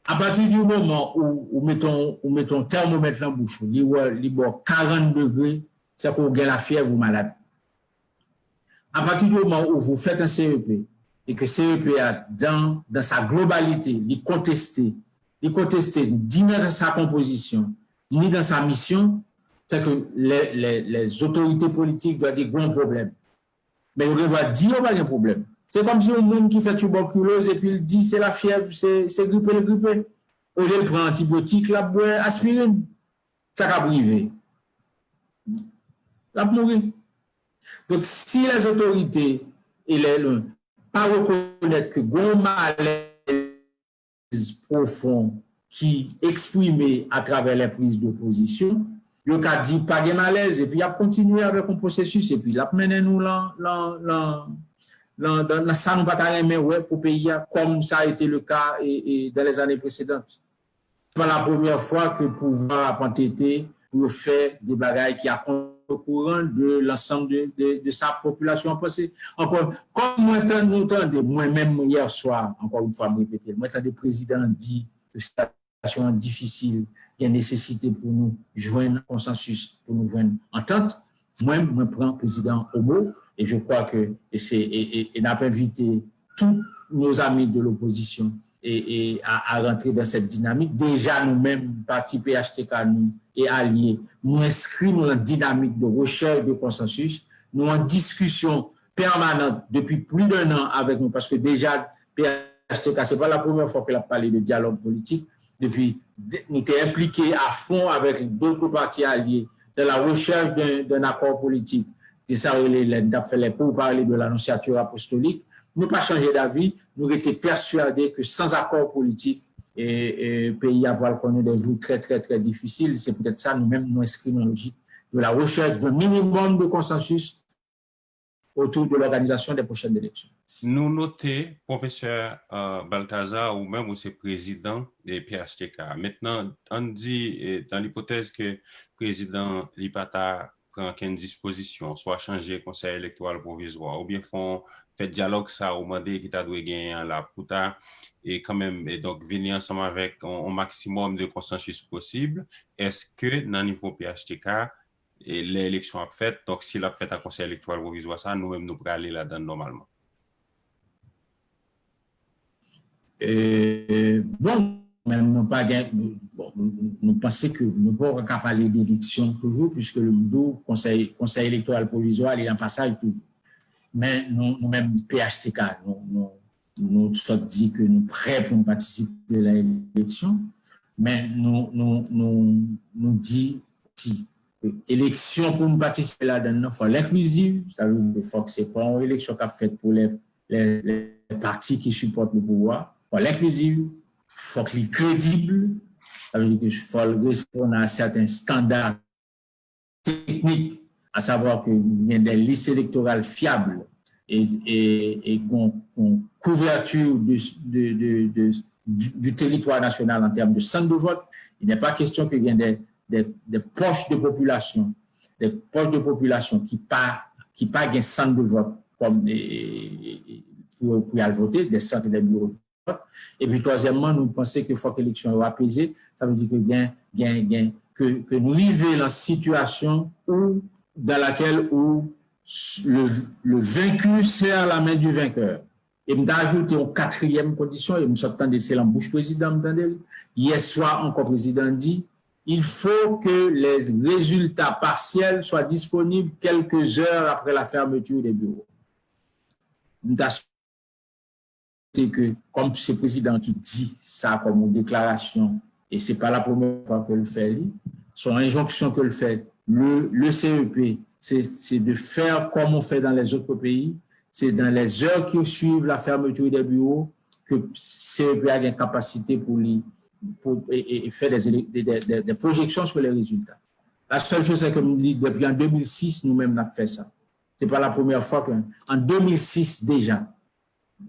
À partir du moment où mettons thermomètre en bouche, il y a 40 degrés, c'est qu'on a la fièvre ou malade. À partir du moment où vous faites un CEP et que CEP a dans sa globalité, il contesté ni dans sa composition, ni dans sa mission, c'est que les autorités politiques doivent dire gros problème. Mais on va dire qu'il y a un problème. C'est comme si un monde qui fait tuberculose et puis il dit c'est la fièvre, c'est grippé. Au lieu de prendre antibiotique, la boire aspirine, ça va priver. La mourir. Donc, si les autorités et les pas reconnaître que bon malaise profond qui exprimé à travers les prises d'opposition, le cas dit pas de malaise et puis il a continué avec un processus et puis il a mené nous ça nous pas ouais pour pays comme ça a été le cas et dans les années précédentes. C'est pas la première fois que le pouvoir a tenté pour faire des bagailles qui a au courant de l'ensemble de sa population passée. Encore, comme moi-même hier soir, encore une fois, me répéter, moi, le président dit que c'est une situation difficile, il y a nécessité pour nous joindre un consensus, pour nous joindre entente. Moi, je prends le président au mot et je crois que n'a pas invité tous nos amis de l'opposition et à rentrer dans cette dynamique. Déjà, nous-mêmes, parti PHTK, nous et alliés, nous inscrivons dans la dynamique de recherche de consensus. Nous en discussion permanente depuis plus d'un an avec nous, parce que déjà, PHTK, ce n'est pas la première fois qu'elle a parlé de dialogue politique. Depuis, nous sommes impliqués à fond avec d'autres partis alliés dans la recherche d'un accord politique. C'est ça, on a fait pour parler de l'annonciature apostolique. Nous n'avons pas changé d'avis. Nous étions persuadés que sans accord politique, et pays avoir connu des jours très, très, très difficiles. C'est peut-être ça, nous-mêmes, nous inscrivons en logique de la recherche d'un minimum de consensus autour de l'organisation des prochaines élections. Nous notons, professeur Balthazar, ou même aussi président des PHTK. Maintenant, on dit, dans l'hypothèse que le président Lipata prend une disposition, soit changer le conseil électoral provisoire, ou bien fait dialogue ça au moment qui t'a dû gagner la puta, et quand même, et donc venir ensemble avec un maximum de consensus possible. Est-ce que, dans le niveau PHTK, l'élection a fait, donc s'il a fait un conseil électoral provisoire, ça, nous-mêmes, nous pourrons aller là-dedans normalement? Bon, même nous pensons que nous ne pouvons pas parler d'élection toujours, puisque le conseil électoral provisoire il est en passage toujours. Mais nous-mêmes, PHTK, nous sommes dit que nous sommes prêts pour participer à l'élection, mais nous disons que l'élection pour nous participer là-dedans, il faut l'inclusive, ça veut dire que ce n'est pas une élection qu'a faite pour les partis qui supportent le pouvoir. Il faut l'inclusive, il faut qu'il soit crédible, ça veut dire qu'il faut répondre à certains standards techniques, à savoir qu'il y a des listes électorales fiables et qu'on couverture du territoire national en termes de centre de vote. Il n'est pas question qu'il y ait des poches de population qui pas un centre de vote comme pour y aller voter, des centres de bureaux de vote. Et puis, troisièmement, nous pensons qu'il faut que l'élection soit apaisée. Ça veut dire que nous vivons dans une situation dans laquelle le vaincu serre la main du vainqueur. Et je vais ajouter une quatrième condition, et je me c'est l'embouche président, hier soir, encore président dit, il faut que les résultats partiels soient disponibles quelques heures après la fermeture des bureaux. que, comme c'est le président qui dit ça comme une déclaration, et ce n'est pas la première fois que le fait, son injonction que le fait, le CEP, c'est de faire comme on fait dans les autres pays, c'est dans les heures qui suivent la fermeture des bureaux que le CEP a une capacité pour faire des projections sur les résultats. La seule chose, c'est que nous dit depuis en 2006, nous-mêmes, on a fait ça. Ce n'est pas la première fois qu'en 2006 déjà,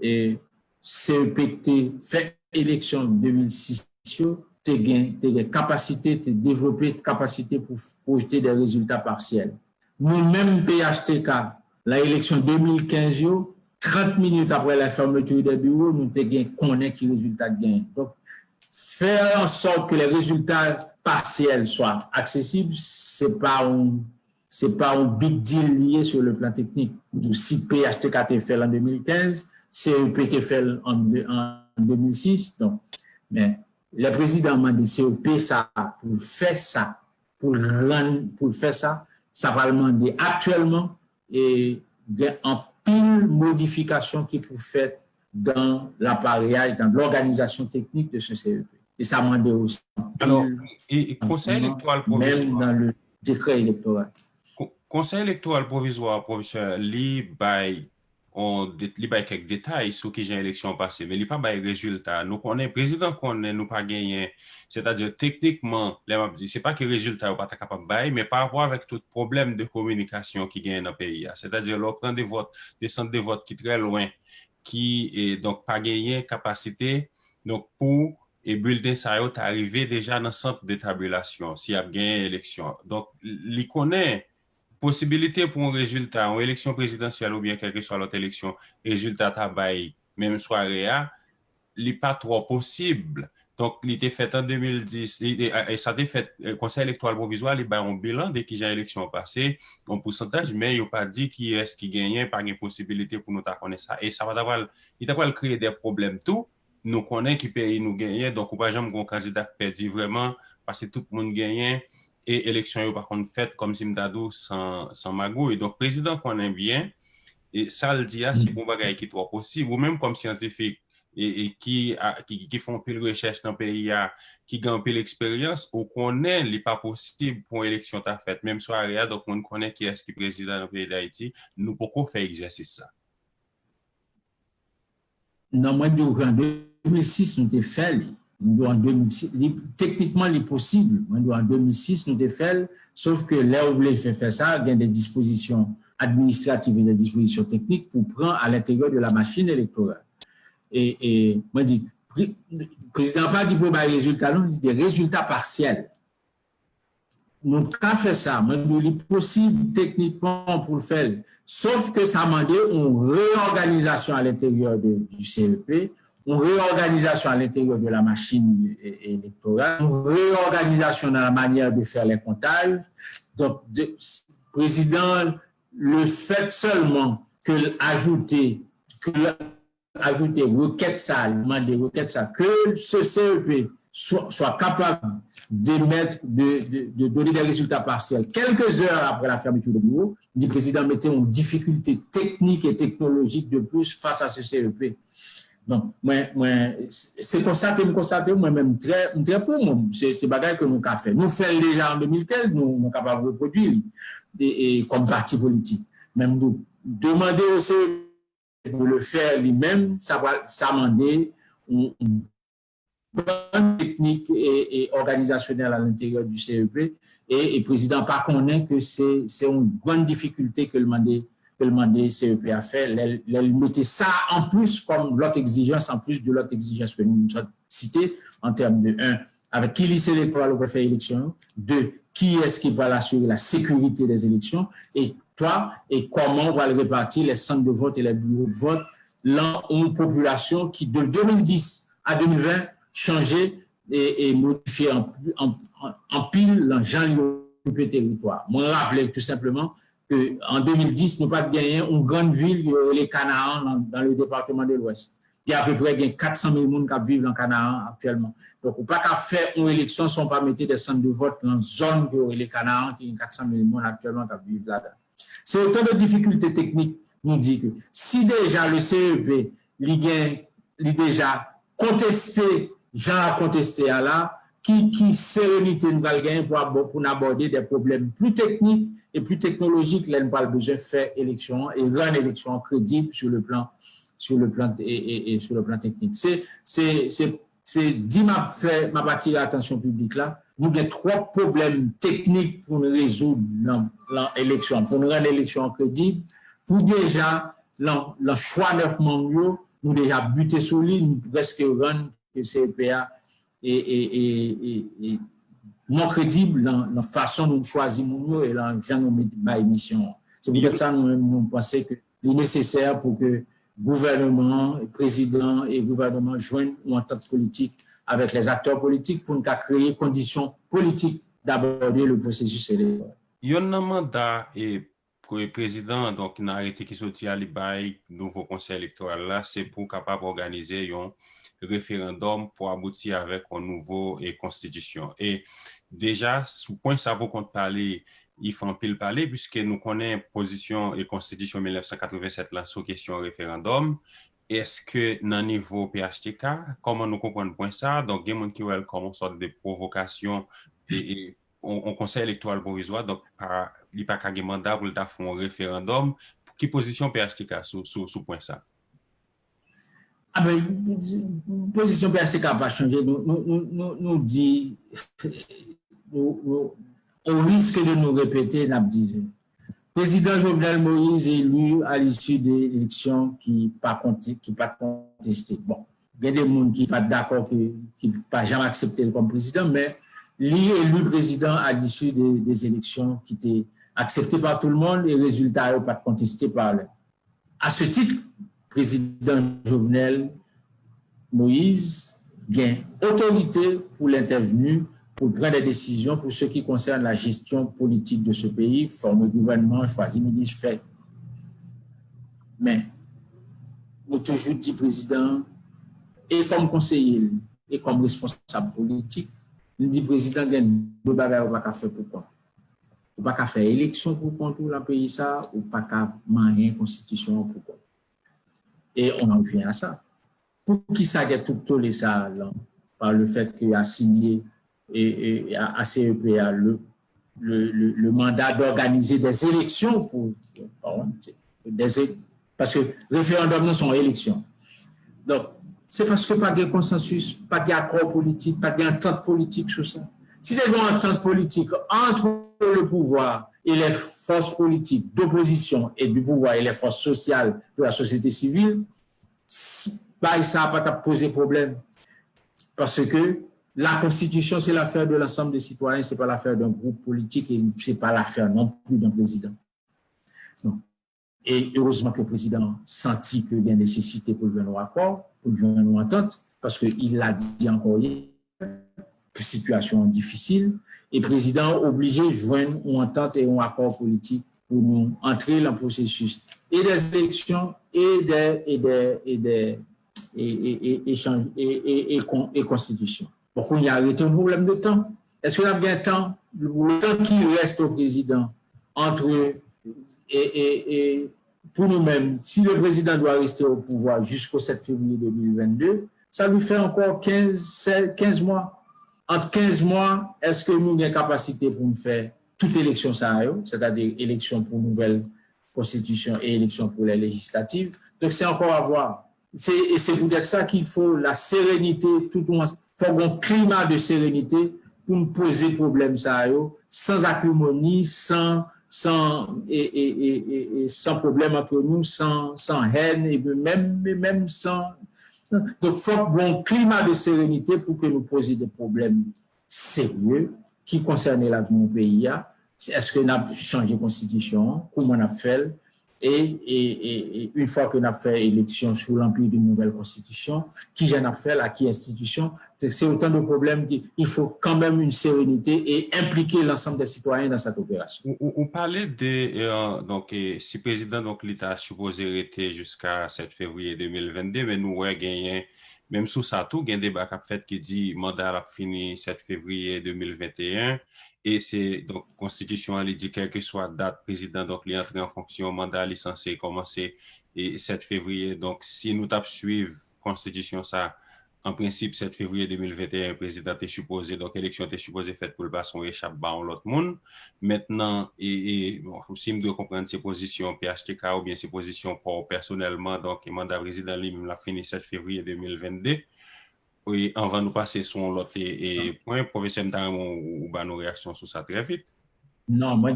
et CEPT fait élection en 2006, tu as des capacités, tu as développé des capacités pour projeter des résultats partiels. Nous-mêmes, PHTK, la élection 2015, 30 minutes après la fermeture des bureaux, nous connaissons qui résultat gain. Donc, faire en sorte que les résultats partiels soient accessibles, ce n'est pas un big deal lié sur le plan technique. Si PHTK fait en 2015, CEP fait en 2006. Donc, mais le président m'a dit CEP ça pour faire ça, pour faire ça, ça va demander actuellement et en pile modification qui pour faire dans l'appareillage, dans l'organisation technique de ce CEP. Et ça m'a demandé aussi. Alors, et conseil électoral provisoire. Même dans le décret électoral. Conseil électoral provisoire, professeur, li bay quelques détails sur qui j'ai élection passée, mais il n'y a pas de résultat. Nous connaissons, président connaît, nous pas gagné. C'est-à-dire, techniquement, c'est pas que le résultat n'est pas capable de bailler, mais par rapport avec tout problème de communication qui gagne dans le pays. C'est-à-dire, l'option des votes, des centres de vote qui sont très loin, qui est donc pas gagné capacité, donc pour et bulletin ça est arrivé déjà dans le centre de tabulation, s'il y a gagné élection. Donc, il connaît possibilité pour un résultat, une élection présidentielle ou bien quelle que soit l'autre élection, résultat tabac, même soirée, il n'est pas trop possible. Donc, il était fait en 2010, et ça a été fait, le Conseil électoral provisoire, il a un bilan dès qu'il y a une élection passée, un pourcentage, mais il n'a pas dit qui est-ce qui gagnait, pas une possibilité pour nous connaître ça. Et ça va créer des problèmes tout. Nous connaissons qui pays nous gagnait, donc on ne peut pas jamais un candidat perdu vraiment, parce que tout le monde gagnait. Et élection par contre faite comme si m'dadou sans magouille. Donc président connaît bien et ça le dit si pour bagaille qui trop possible ou même comme scientifique et qui font pile recherche dans le pays qui gagne pile l'expérience ou connaît il pas possible pour élection ta faite même soirée donc on connaît qui est-ce qui président dans le pays d'Haïti nous pourquoi faire exercice ça. Non moi en 2006 nous t'ai fait en 2006, techniquement, il est possible. En 2006, nous avons fait, sauf que là où vous voulez faire ça, il y a des dispositions administratives et des dispositions techniques pour prendre à l'intérieur de la machine électorale. Et moi, je dis, le président n'a pas dit pour des résultats, non, il dit des résultats partiels. Nous avons fait ça, mais il est possible techniquement pour le faire, sauf que ça demande une réorganisation à l'intérieur du CEP, une réorganisation à l'intérieur de la machine électorale, une réorganisation dans la manière de faire les comptages. Donc, le président, le fait seulement que ajouter requête ça, demander requête ça, que ce CEP soit capable d'émettre, de donner des résultats partiels quelques heures après la fermeture du bureau, le président mettait une difficulté technique et technologique de plus face à ce CEP. Donc, c'est constaté, moi-même, très pour moi, c'est bagaille que nous avons fait. Nous faisons déjà en 2015, nous sommes capables de reproduire comme parti politique. Même nous, demander au CEP de le faire lui-même, ça va demander une bonne technique et organisationnelle à l'intérieur du CEP. Et le président n'a pas connaît que c'est une grande difficulté que le CEP a fait, elle mettait ça en plus comme l'autre exigence, en plus de l'autre exigence que nous avons cité en termes de 1, avec qui lycée électoral va faire élection, 2, qui est-ce qui va assurer la sécurité des élections, et 3, et comment on va répartir les centres de vote et les bureaux de vote dans une population qui, de 2010 à 2020, changeait et modifiait en pile l'enjeu du territoire. Moi, je rappelle tout simplement en 2010, nous n'avons pas gagné une grande ville, les Canaan, dans le département de l'Ouest. Il y a à peu près 400 000 personnes qui vivent dans Canaan actuellement. Donc, on ne peut pas faire une élection sans pas mettre des centres de vote dans la zone de les Canaan, qui ont 400 000 personnes actuellement qui vivent là-dedans. C'est autant de difficultés techniques, nous dit que si déjà le CEP, il gagne il déjà contesté, Jean a contesté à là, qui sérénité nous allons gagner pour aborder des problèmes plus techniques et plus technologiques. Là, nous avons besoin de faire élection et rendre l'élection crédible sur le plan technique. C'est dit m'a attiré l'attention publique là. Nous avons trois problèmes techniques pour nous résoudre l'élection, pour nous rendre l'élection crédible. Pour déjà, le choix 9 membres, nous déjà buté sur lui, nous presque rendre que CEPA est non crédible dans la façon dont nous choisissons et dans la émission. C'est pour ça que nous pensons que c'est nécessaire pour que gouvernement, président et gouvernement joignent une entente politique avec les acteurs politiques pour nous créer des conditions politiques d'aborder le processus électoral. Il y a un mandat pour le président, donc une arrêté qui sortit à l'IBAI, nouveau conseil électoral là, c'est pour capable organiser un référendum pour aboutir avec une nouvelle constitution. Et déjà, sous point ça pour qu'on parler, il faut en pile parler puisque nous connaissons position et constitution 1987 là sur question référendum. Est-ce que dans le niveau PHTK, comment nous comprenons point ça? Donc, il y a des gens qui ont comme une sorte de provocation et on conseil électoral provisoire, donc il n'y a pas qu'un mandat pour faire un référendum. Qui position PHTK sur point ça? Ah ben, position PHTK va changer. Nous dit, au risque de nous répéter, nous disons. Président Jovenel Moïse est élu à l'issue des élections qui pas contesté. Bon, il y a des gens qui ne sont pas d'accord, qui ne pas jamais accepté comme président, mais lui est élu président à l'issue des élections qui étaient acceptées par tout le monde et résultats pas contestés par eux. À ce titre, président Jovenel Moïse gagne autorité pour l'intervenu, pour prendre des décisions pour ce qui concerne la gestion politique de ce pays, former gouvernement, choisir ministre, fait. Mais, nous toujours dit président, et comme conseiller, et comme responsable politique, nous dit président, il y a deux bagages qu'on va faire pour quoi. On va faire élection pour contrôler le pays, ça, ou pas qu'à manier constitution pour quoi. Et on en vient à ça. Pour qui ça a tout les ça, là, par le fait qu'il a signé et à CEPA le mandat d'organiser des élections parce que référendum sont élections. Donc, c'est parce que pas de consensus, pas d'accord politique, pas d'entente politique sur ça. Si il y a une entente politique entre le pouvoir et les forces politiques d'opposition et du pouvoir et les forces sociales de la société civile, bah, ça n'a pas posé problème. Parce que la Constitution, c'est l'affaire de l'ensemble des citoyens, ce n'est pas l'affaire d'un groupe politique et ce n'est pas l'affaire non plus d'un président. Non. Et heureusement que le président sentit qu'il y a une nécessité pour le accord, pour le une entente, parce qu'il l'a dit encore hier, que situation difficile, et le président obligé de joindre une entente et un accord politique pour nous entrer dans le processus et des élections et constitution. Pourquoi il y a arrêté un problème de temps? Est-ce qu'il y a bien temps, le temps qui reste au président entre pour nous-mêmes, si le président doit rester au pouvoir jusqu'au 7 février 2022, ça lui fait encore 15 mois. Entre 15 mois, est-ce que nous avons la capacité pour nous faire toute élection, c'est-à-dire élection pour nouvelle constitution et élection pour les législatives? Donc, c'est encore à voir. Et c'est pour dire ça qu'il faut la sérénité, tout le monde. Il faut un climat de sérénité pour nous poser problème sans acrimonie, sans problème entre nous, sans haine, et même sans. Donc, il faut un climat de sérénité pour que nous posions des problèmes sérieux qui concernent l'avenir du pays. Est-ce qu'on a changé de constitution? Comment on a fait? Et une fois qu'on a fait élection sous l'empire d'une nouvelle constitution, qui j'en a fait, là, qui institution, c'est autant de problèmes qu'il faut quand même une sérénité et impliquer l'ensemble des citoyens dans cette opération. On parlait de, donc, si président, donc, l'État supposé arrêter jusqu'à 7 février 2022, mais nous, ouais, gagné, même sous ça, tout, il y a un débat qui dit mandat a fini 7 février 2021. Et c'est donc constitution elle dit quelle que soit date président donc il entre en fonction mandat licencié commencer et 7 février donc si nous suivre constitution ça, en principe, 7 février 2021, le président est supposé, donc l'élection est supposée faite pour le basson échappe à l'autre monde. Maintenant, bon, si je dois comprendre ses positions PHTK ou bien ses positions pour personnellement, donc le mandat président lui-même l'a fini 7 février 2022. Oui, on va nous passer sur l'autre point. Professeur Mtaramon, ou nos réactions sur ça très vite. Non, moi,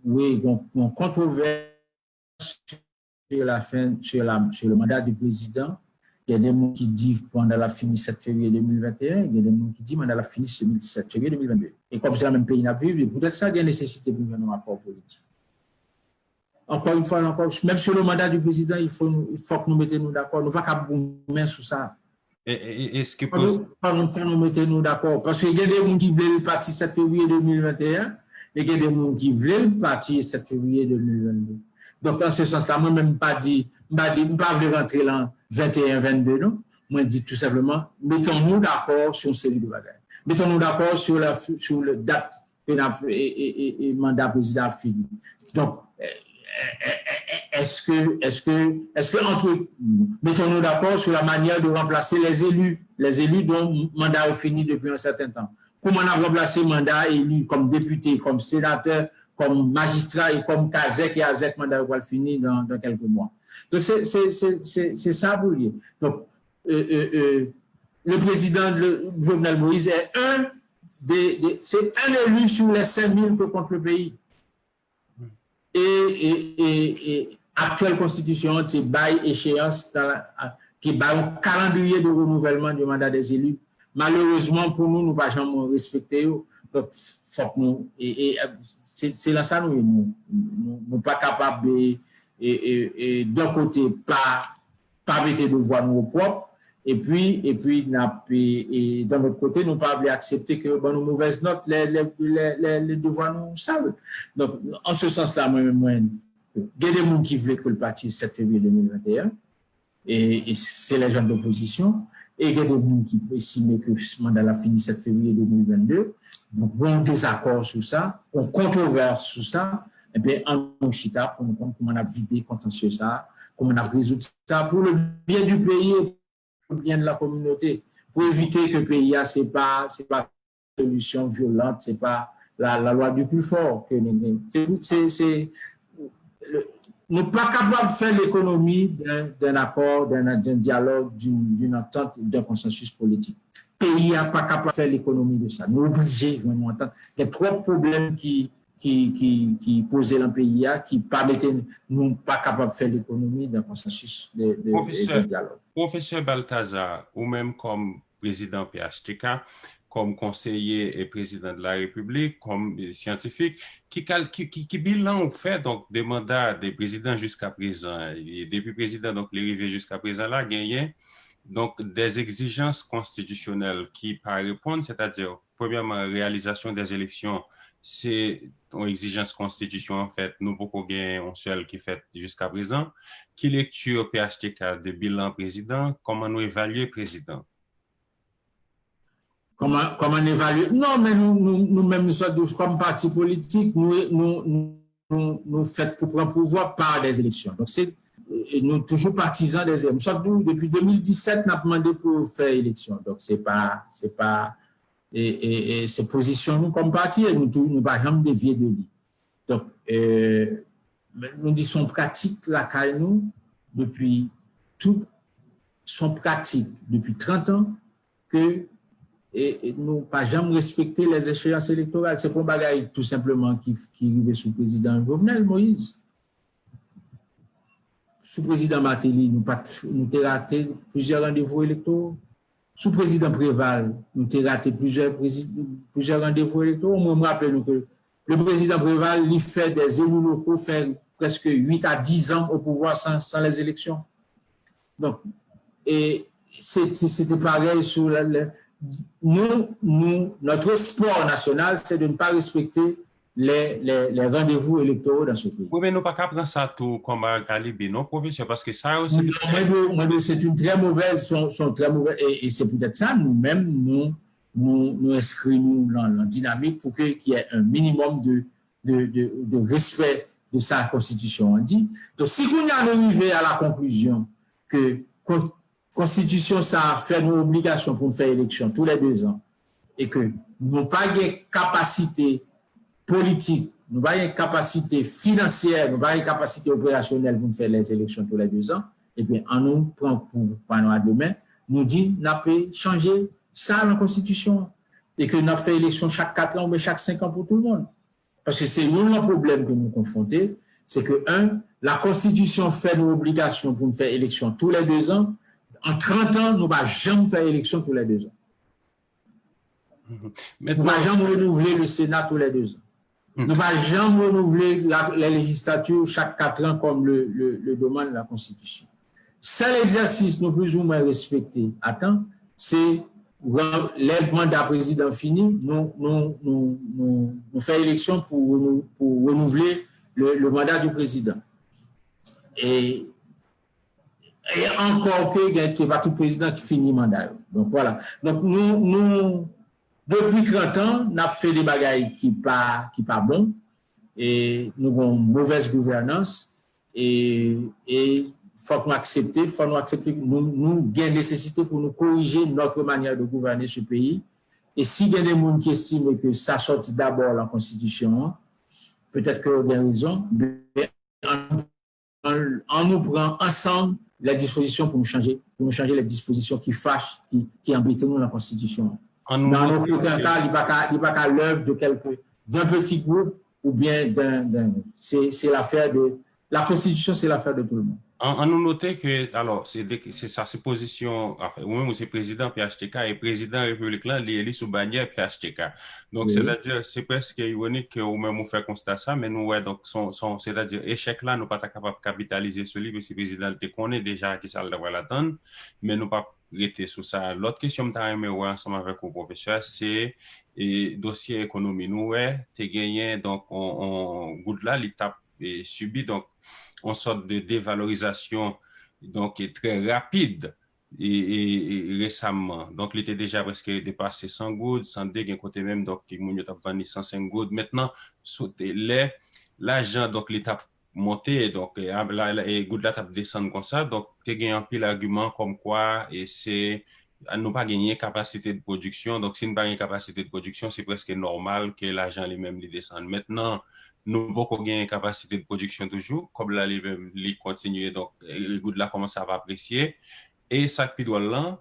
oui, on controverse sur le mandat du président. Il y a des gens qui disent pendant la fin 7 février 2021, il y a des gens qui disent pendant la fin 7 février 2022. Et comme c'est le même pays n'a vécu, peut-être ça, il y a nécessité pour un rapport politique. Encore une fois, même sur le mandat du président, il faut que nous mettions d'accord. Nous ne pouvons pas mettre sur ça. Est-ce que nous mettons d'accord? Parce qu'il y a des gens qui veulent partir 7 février 2021 et il y a des gens qui veulent partir 7 février 2022. Donc, en ce sens-là, moi, même pas dit, pas rentrer là 21-22, non? Moi, je dis tout simplement, mettons-nous d'accord sur une série de bagages. Mettons-nous d'accord sur la date que le mandat président a fini. Donc, est-ce que entre, mettons-nous d'accord sur la manière de remplacer les élus dont le mandat a fini depuis un certain temps. Comment on a remplacé le mandat élu comme député, comme sénateur, comme magistrat et comme Kazek et Azek, mandat va finir dans quelques mois. Donc, c'est ça pour lui. Donc, le président Jovenel Moïse est c'est un élu sur les 5000 que compte le pays. Et actuelle constitution, c'est bail échéance qui bail un calendrier de renouvellement du mandat des élus. Malheureusement, pour nous, nous ne pouvons jamais respecter. Donc, faut que nous, c'est là ça, nous ne sommes pas capables d'un côté, pas mettre de voix nous propres, et puis d'un autre côté, nous ne pouvons pas accepter que nos mauvaises notes, les devoirs nous savent. Donc, en ce sens-là, il y a des gens qui voulaient que le parti 7 février 2021, et c'est les gens d'opposition, et il y a des gens qui estiment que ce mandat a fini 7 février 2022. Donc, on désaccord sur ça, on controverse sur ça, et bien, en chita, pour nous comprendre comment on a vidé contentieux ça, comment on a résolu ça pour le bien du pays et pour le bien de la communauté, pour éviter que le pays, ce n'est pas une solution violente, ce n'est pas la loi du plus fort. Nous ne sommes pas capables de faire l'économie d'un accord, d'un dialogue, d'une entente, d'un consensus politique. Le pays n'est pas capable de faire l'économie de ça. Nous sommes obligés de nous entendre. Il y a trois problèmes qui posaient dans le pays, qui permettaient nous pas capables de faire l'économie d'un consensus de dialogue. Professeur Balthazar, ou même comme président PHTK, comme conseiller et président de la République, comme scientifique, qui bilan vous fait donc des mandats des présidents jusqu'à présent, et depuis président donc l'arrivée jusqu'à présent là, gagné donc des exigences constitutionnelles qui par répondre, c'est-à-dire premièrement réalisation des élections, c'est une exigence constitution en fait, nous beaucoup gagner un seul qui fait jusqu'à présent. Qui lecture PHTK de bilan président, comment nous évaluer président? Comment on évalue? Non, mais nous-mêmes, comme parti politique, nous faisons pour prendre pouvoir par des élections. Donc, nous toujours partisans des élections. Depuis 2017, nous avons demandé pour faire élection. Donc, c'est pas ces positions, nous, comme parti, nous ne pas jamais dévier de lui. Donc, nous disons pratique, la CAI, nous, depuis tout, sont pratiques depuis 30 ans que nous pas jamais respecté les échéances électorales. C'est pour bagaille tout simplement qui arrive sous le président Jovenel Moïse. Sous le président Martelly, nous avons raté plusieurs rendez-vous électoraux. Sous le président Préval, nous avons raté plusieurs rendez-vous électoraux. Moi, je me rappelle que le président Préval, il fait des élus locaux, fait presque 8 à 10 ans au pouvoir sans les élections. Donc, et c'était pareil sur notre sport national, c'est de ne pas respecter les rendez-vous électoraux dans ce pays. Oui, mais nous ne pouvons pas prendre ça tout comme un alibi, non, professeur, parce que ça aussi. C'est une très mauvaise, sont très mauvaises, et c'est peut-être ça, nous-mêmes, nous inscrivons dans la dynamique pour qu'il y ait un minimum de respect de sa constitution. On dit. Donc, si on est arrivé à la conclusion que Constitution, ça fait une obligation pour nous faire élection tous les 2 ans. Et que nous n'avons pas de capacité politique, nous n'avons pas de capacité financière, nous n'avons pas de capacité opérationnelle pour nous faire les élections tous les 2 ans. Et bien, on nous prend pour nous demain, nous dit, nous avons changé ça dans la Constitution. Et que nous avons fait élection chaque 4 ans, mais chaque 5 ans pour tout le monde. Parce que c'est nous le problème que nous confrontons, c'est que, la Constitution fait une obligation pour nous faire élection tous les 2 ans. En 30 ans, nous ne va jamais faire élection tous les 2 ans. Nous ne va jamais renouveler le Sénat tous les 2 ans. Nous ne va jamais renouveler la législature chaque 4 ans comme le demande la Constitution. Seul exercice nous plus ou moins respecté à temps, c'est les mandats président fini, nous faire élection pour renouveler le mandat du président. Et encore que il n'y a pas tout président qui finit le mandat. Donc voilà. Donc nous depuis 30 ans, nous avons fait des bagailles qui pas bon et nous avons une mauvaise gouvernance et faut nous accepter que nous avons nécessité pour nous corriger notre manière de gouverner ce pays. Et si il y a des gens qui estiment que ça sortit d'abord la Constitution, peut-être que vous avez raison, mais on nous prend ensemble les dispositions pour nous changer les dispositions qui fâchent, qui embêtent nous dans la Constitution. Dans aucun cas, il n'y a pas qu'à l'œuvre d'un petit groupe ou bien c'est l'affaire de la Constitution, c'est l'affaire de tout le monde. On nous notait que, alors, c'est ça, c'est position, enfin, ou même c'est président PHTK et président République là, il est sous bannière PHTK. Donc, oui. C'est-à-dire, c'est presque ironique que ou même on fait constat ça, mais nous, ouais, donc, c'est-à-dire, échec là, nous pas capable de capitaliser ce livre, si le président le connaît déjà qui ça devrait l'attendre, mais nous pas rester sur ça. L'autre question que je ouais, ensemble avec le professeur, c'est le dossier économie. Nous, ouais, tu gagné, donc, on goûte là, l'étape subit, donc, une sorte de dévalorisation donc, très rapide et récemment. Donc, il était déjà presque dépassé 100 gouttes, 102, il y a un côté même, donc, il y a vendu 105 gouttes. Maintenant, l'argent, donc, l'État monté, donc, et gouttes là, tu descendre comme ça. Donc, tu as gagné un pile d'arguments comme quoi, et c'est, nous pas gagné capacité de production. Donc, si nous pas gagné capacité de production, c'est presque normal que l'argent lui-même lui descende. Maintenant, nous beaucoup gain capacité de production toujours, comme là, les continuer, donc, les gouttes là commencent à apprécier. Et ça qui doit là,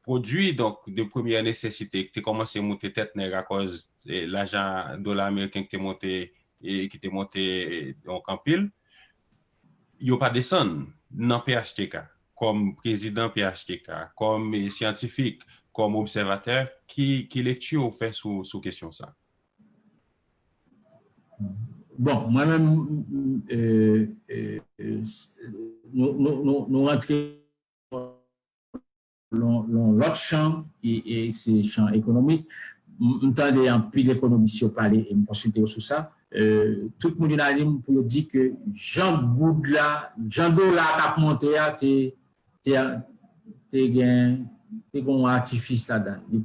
produit, donc, de première nécessité, qui commence à monter tête nègre à cause de l'argent dollar américain qui est monté donc, en pile, il n'y a pas descendre dans PHTK, comme président PHTK, comme scientifique, comme observateur, qui lecture au fait sous question ça? Bon, moi-même, nous rentrons dans l'autre champ, et c'est le champ économique. M'entendez un peu d'économie si vous parlez et me consulter sur ça. Tout le monde a dit pour dire que Jean Goudla, Jean Dollar qui a monté, t'es un artifice là-dedans. Il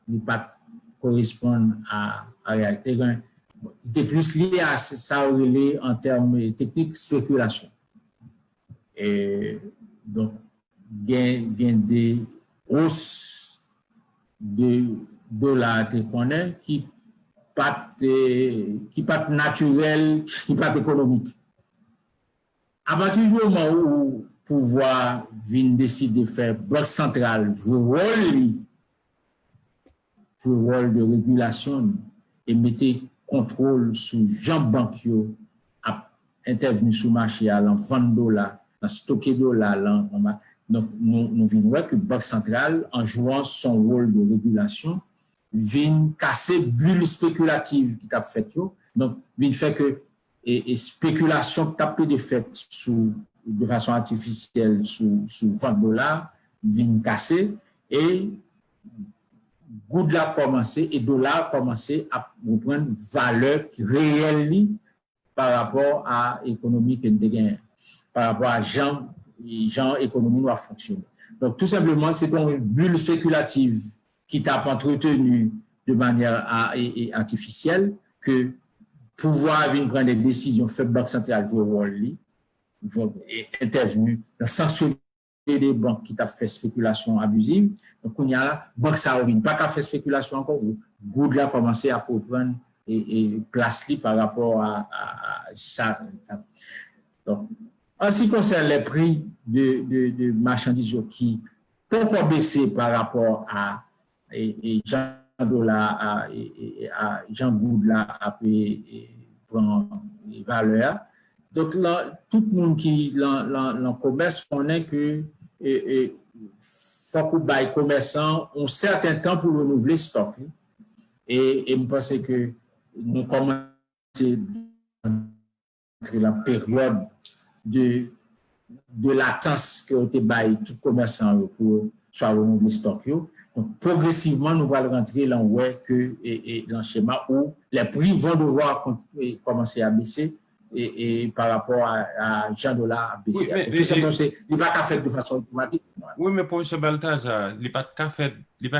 ne pas correspondre à la réalité. C'était plus lié à ça en termes techniques, spéculation. Et donc, il y a des hausses de dollars qui pas naturel, qui pas économique. À partir du moment où le pouvoir vient décider de faire Banque centrale jouer rôle de régulation et mettre contrôle sur Jean Banquio a intervenu sur le marché à l'enfant de dollars, à stocker dollars. Donc, nous venons que la Banque centrale, en jouant son rôle de régulation, vient casser bulle spéculative qui t'a fait. Donc, vient faire que et spéculation qui a pris de fait de façon artificielle sous 20 dollars, vient casser et goud a commencé et dollar a commencé à reprendre valeur réelle par rapport à l'économie que nous avons, par rapport à gens économie doit fonctionner. Donc tout simplement, c'est une bulle spéculative qui t'a entretenu de manière artificielle que pouvoir venir prendre des décisions, faire Banque centrale intervenu dans sanctionner des banques qui t'a fait spéculation abusive. Donc, on y a la banque Saoudite, pas qu'à faire spéculation encore, Good là commencé à prendre et place par rapport à ça. Donc, en ce qui concerne les prix de marchandises qui pourquoi baisser par rapport à Jean Dollar à Jean Good là à prendre les valeurs. Donc là, tout le monde qui dans le commerce connaît que faut que les commerçants ont un certain temps pour renouveler le stock. Et je pense que nous commençons la période de latence que ont été tout commerçant pour soit renouveler le stock. Donc, progressivement, nous allons rentrer dans le schéma où les prix vont devoir commencer à baisser et par rapport à Jean Dollar à baisser. Oui, Tout simplement, il ne va pas faire de façon automatique. Oui, mais pour M. Balthazar, il n'y a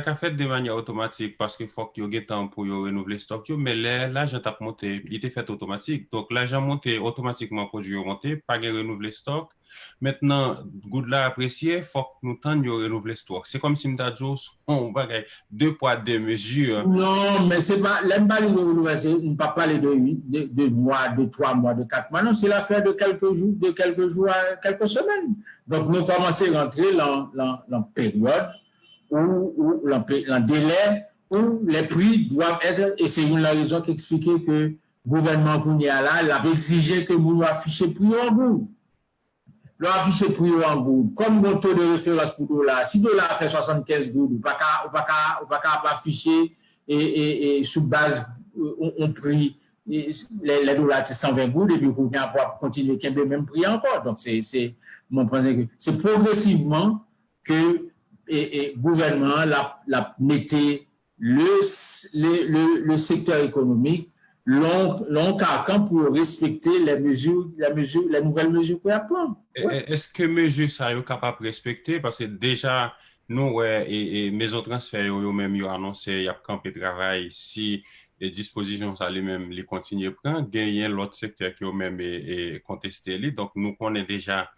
pas fait de manière automatique parce qu'il faut qu'il y ait temps pour renouveler le stock. Mais l'argent a monté, il était fait automatique. Donc, l'argent monté automatiquement, produit monté, pas de renouveler le stock. Maintenant, Good là apprécié, il faut que nous tenions de renouveler le stock. C'est comme si nous avons dit, deux poids, deux mesures. Non, mais c'est pas, l'aime pas les renouveler, on ne peut pas parler de mois, de 3 mois, de 4 mois. Non, c'est l'affaire de quelques jours à quelques semaines. Donc, nous commençons à rentrer dans la période où le délai où les prix doivent être, et c'est une raison qui expliquait que le gouvernement Kounia là, il avait exigé que nous affichions prix en bout. Nous affichions prix en bout. Comme mon taux de référence pour dollar, si dollar fait 75 gouttes, on ne peut pas afficher et sous base, on prix, les dollars c'est 120 gouttes, et puis on va continuer avec le même prix encore. Donc, c'est progressivement que le gouvernement la mettait le secteur économique long carcan pour respecter les nouvelles mesures qu'on prend. Est-ce que mesures ça est capable de respecter? Parce que déjà, nous, et Maison Transfert, eux-mêmes, ils ont annoncé, il y a campé de travail, si les dispositions, ça les-mêmes, les continuer à prendre, gagner l'autre secteur qui eux-mêmes est contesté. Donc, nous connaissons déjà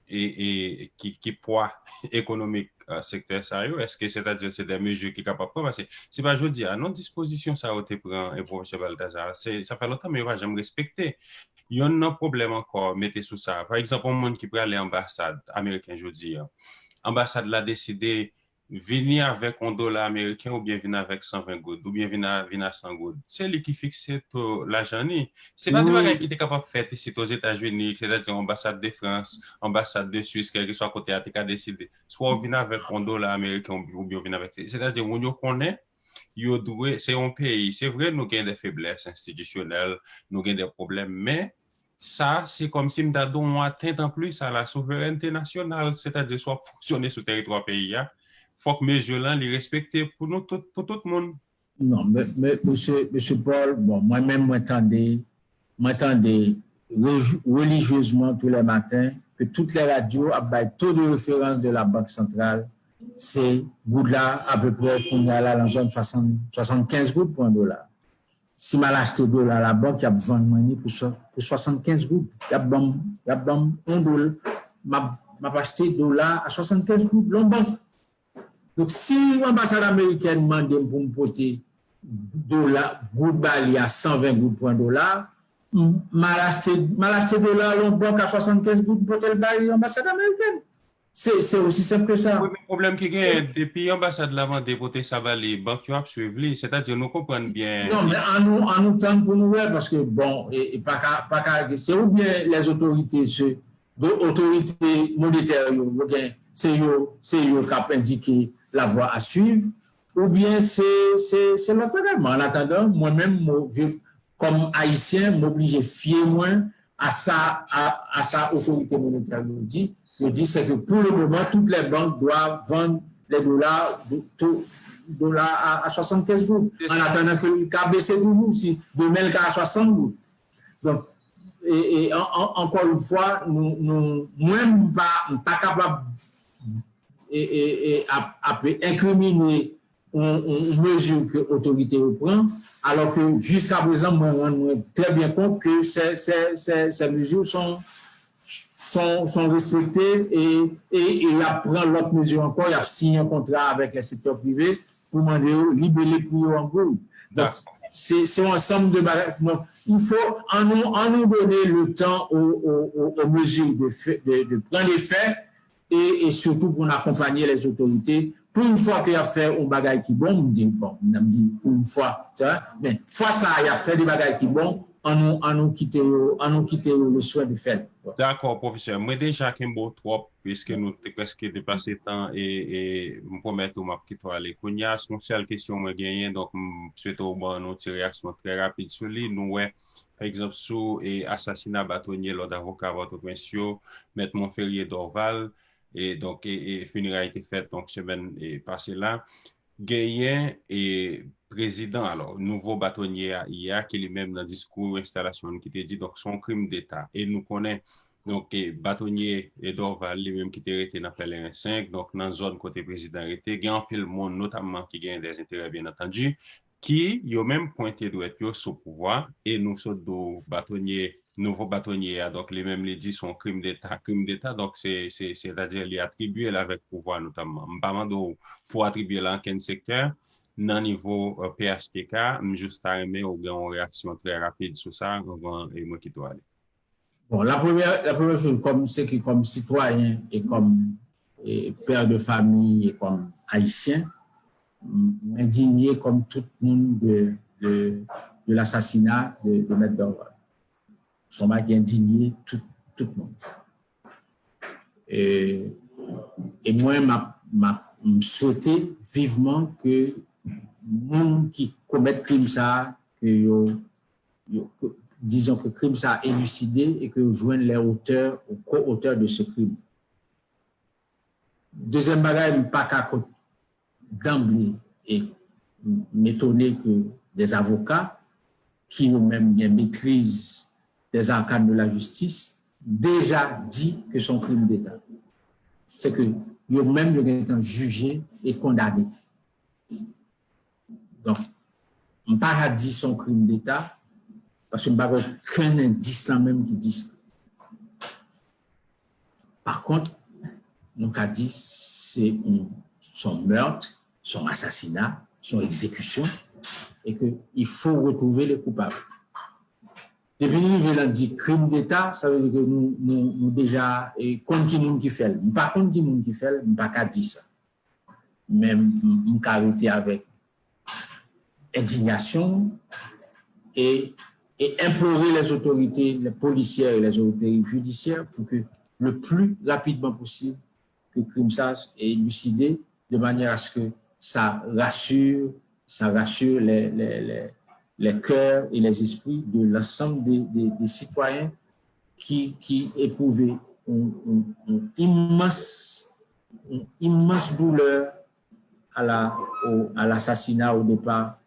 qui poids économique secteur ça est-ce que c'est-à-dire c'est des mesures qui sont capables de prendre parce que c'est pas je dis à non disposition ça a été prend et professeur Balthazar ça fait longtemps mais j'aime respecter il y a un problème encore mettez sous ça par exemple un monde qui peut aller à l'ambassade américaine je dis ambassade l'a décidé venir avec un dollar américain ou bien venir avec 120 gouttes ou bien venir à 100 gouttes. C'est lui qui fixe l'argent. C'est pas des bagages qui est capable de faire ici aux États-Unis, c'est-à-dire l'ambassade de France, l'ambassade de Suisse, quel que soit côté qui a décidé. Soit on vient avec un dollar américain ou bien on vient avec. C'est-à-dire on nous connaît, c'est un pays. C'est vrai, nous avons des faiblesses institutionnelles, nous avons des problèmes, mais ça, c'est comme si nous avons atteint en plus à la souveraineté nationale, c'est-à-dire soit fonctionner sur le territoire pays. Il faut que mes jeux-là les respectent pour tout le monde. Non, mais monsieur Paul, bon, moi-même, m'attendais religieusement tous les matins que toutes les radios ont taux de référence de la Banque centrale, c'est Goudla à peu près qu'on a là dans la zone 75 gouttes pour un dollar. Si je achète dollar à la banque, il y a besoin de money pour 75 gouttes. Il y a besoin un dollar. Je vais acheter dollar à 75 gouttes dans la banque. Donc, si l'ambassade américaine demande pour me porter dollar, goutte bali à 120 gouttes pour un dollar, mal acheté dollar, l'on banque à 75 gouttes pour tel bali l'ambassade américaine. C'est aussi simple que ça. Oui, mais le problème qui est, depuis l'ambassade la vente pour ça bali, banque qui a suivi, c'est-à-dire nous comprenons bien. Non, mais en nous temps pour nous, parce que bon, c'est ou bien les autorités monétaires, c'est eux qui ont indiqué la voie à suivre, ou bien c'est le problème. En attendant, moi-même, comme haïtien, m'oblige à fier moins à sa autorité monétaire. Je dis c'est que pour le moment, toutes les banques doivent vendre les dollars à 75 gouttes. En attendant que le cas baisse de nous, si demain le cas à 60 gouttes. Donc, encore une fois, nous même pas capables incriminer une mesure que l'autorité prend, alors que jusqu'à présent, moi, on est très bien compte que ces mesures sont sont respectés et il apprend l'autre mesure encore, il a signé un contrat avec le secteur privé pour demander libérer pour en gros. Donc, c'est un ensemble de bagages. Il faut en nous donner le temps aux mesures de prendre les faits et surtout pour accompagner les autorités. Pour une fois qu'il a fait un bagage qui est bon, bon, on me dit pour une fois, mais fois ça, il a fait des bagages qui sont bons, on nous quitter le soin de faire. D'accord, professeur. Moi, déjà, qu'il y a trop, puisque nous avons presque dépassé le temps et je promets que je vais quitter aller. Il y a une seule question que je gagne, donc je souhaite avoir une réaction très rapide sur lui. Nous, par exemple, sur l'assassinat bâtonnier lors d'avocat votre monsieur, M. Montferrier d'Orval, et donc, funérailles été faites, donc, semaine passée là. Gagné et président, alors, nouveau bâtonnier à IA, qui est lui-même dans le discours installation qui te dit, donc, son crime d'État. Et nous connaissons, donc, bâtonnier et Dorval, lui-même qui était arrêté dans le 5, donc, dans la zone côté président arrêté, il y a un peu le monde, notamment, qui gagne des intérêts, bien entendu, qui, ils ont même pointé doit sur pouvoir, et nous sommes de bâtonnier, nouveau bâtonnier, donc, les mêmes les dit son crime d'État, donc, c'est-à-dire, les attribuer avec pouvoir, notamment. Pour attribuer là en quel secteur, dans le niveau PHTK, juste à aimer ou bien une réaction très rapide sur ça avant et moi qui dois aller. Bon, la première chose, c'est que comme citoyen et comme père de famille et comme haïtien, m'indigner comme tout le monde de l'assassinat de M. Dorval. Je suis indigné tout le monde. Et moi, je souhaitais vivement que les gens qui commettent crime ça, disons que le crime ça a élucidé et que joignent les auteurs ou co-auteurs de ce crime. Deuxième bagage, je ne pas qu'à d'emblée et m'étonner que des avocats qui eux-mêmes bien maîtrisent les arcanes de la justice déjà dit que son crime d'État. C'est que eux-mêmes ont jugé et condamné. Donc, on ne peut pas dire son crime d'État parce qu'il n'y a aucun indice là même qui dit ça. Par contre, on a dit c'est son meurtre, son assassinat, son exécution, et qu'il faut retrouver les coupables. Depuis nous avons dit crime d'État, ça veut dire que nous déjà, contre qui nous qui fait. Pas contre qui nous qui fait, pas qu'à dire ça. Mais nous arrêter avec indignation et implorer les autorités, les policières et les autorités judiciaires pour que le plus rapidement possible, que le crime ça est élucidé de manière à ce que ça rassure les cœurs et les esprits de l'ensemble des citoyens qui éprouvaient une immense douleur à l'assassinat au départ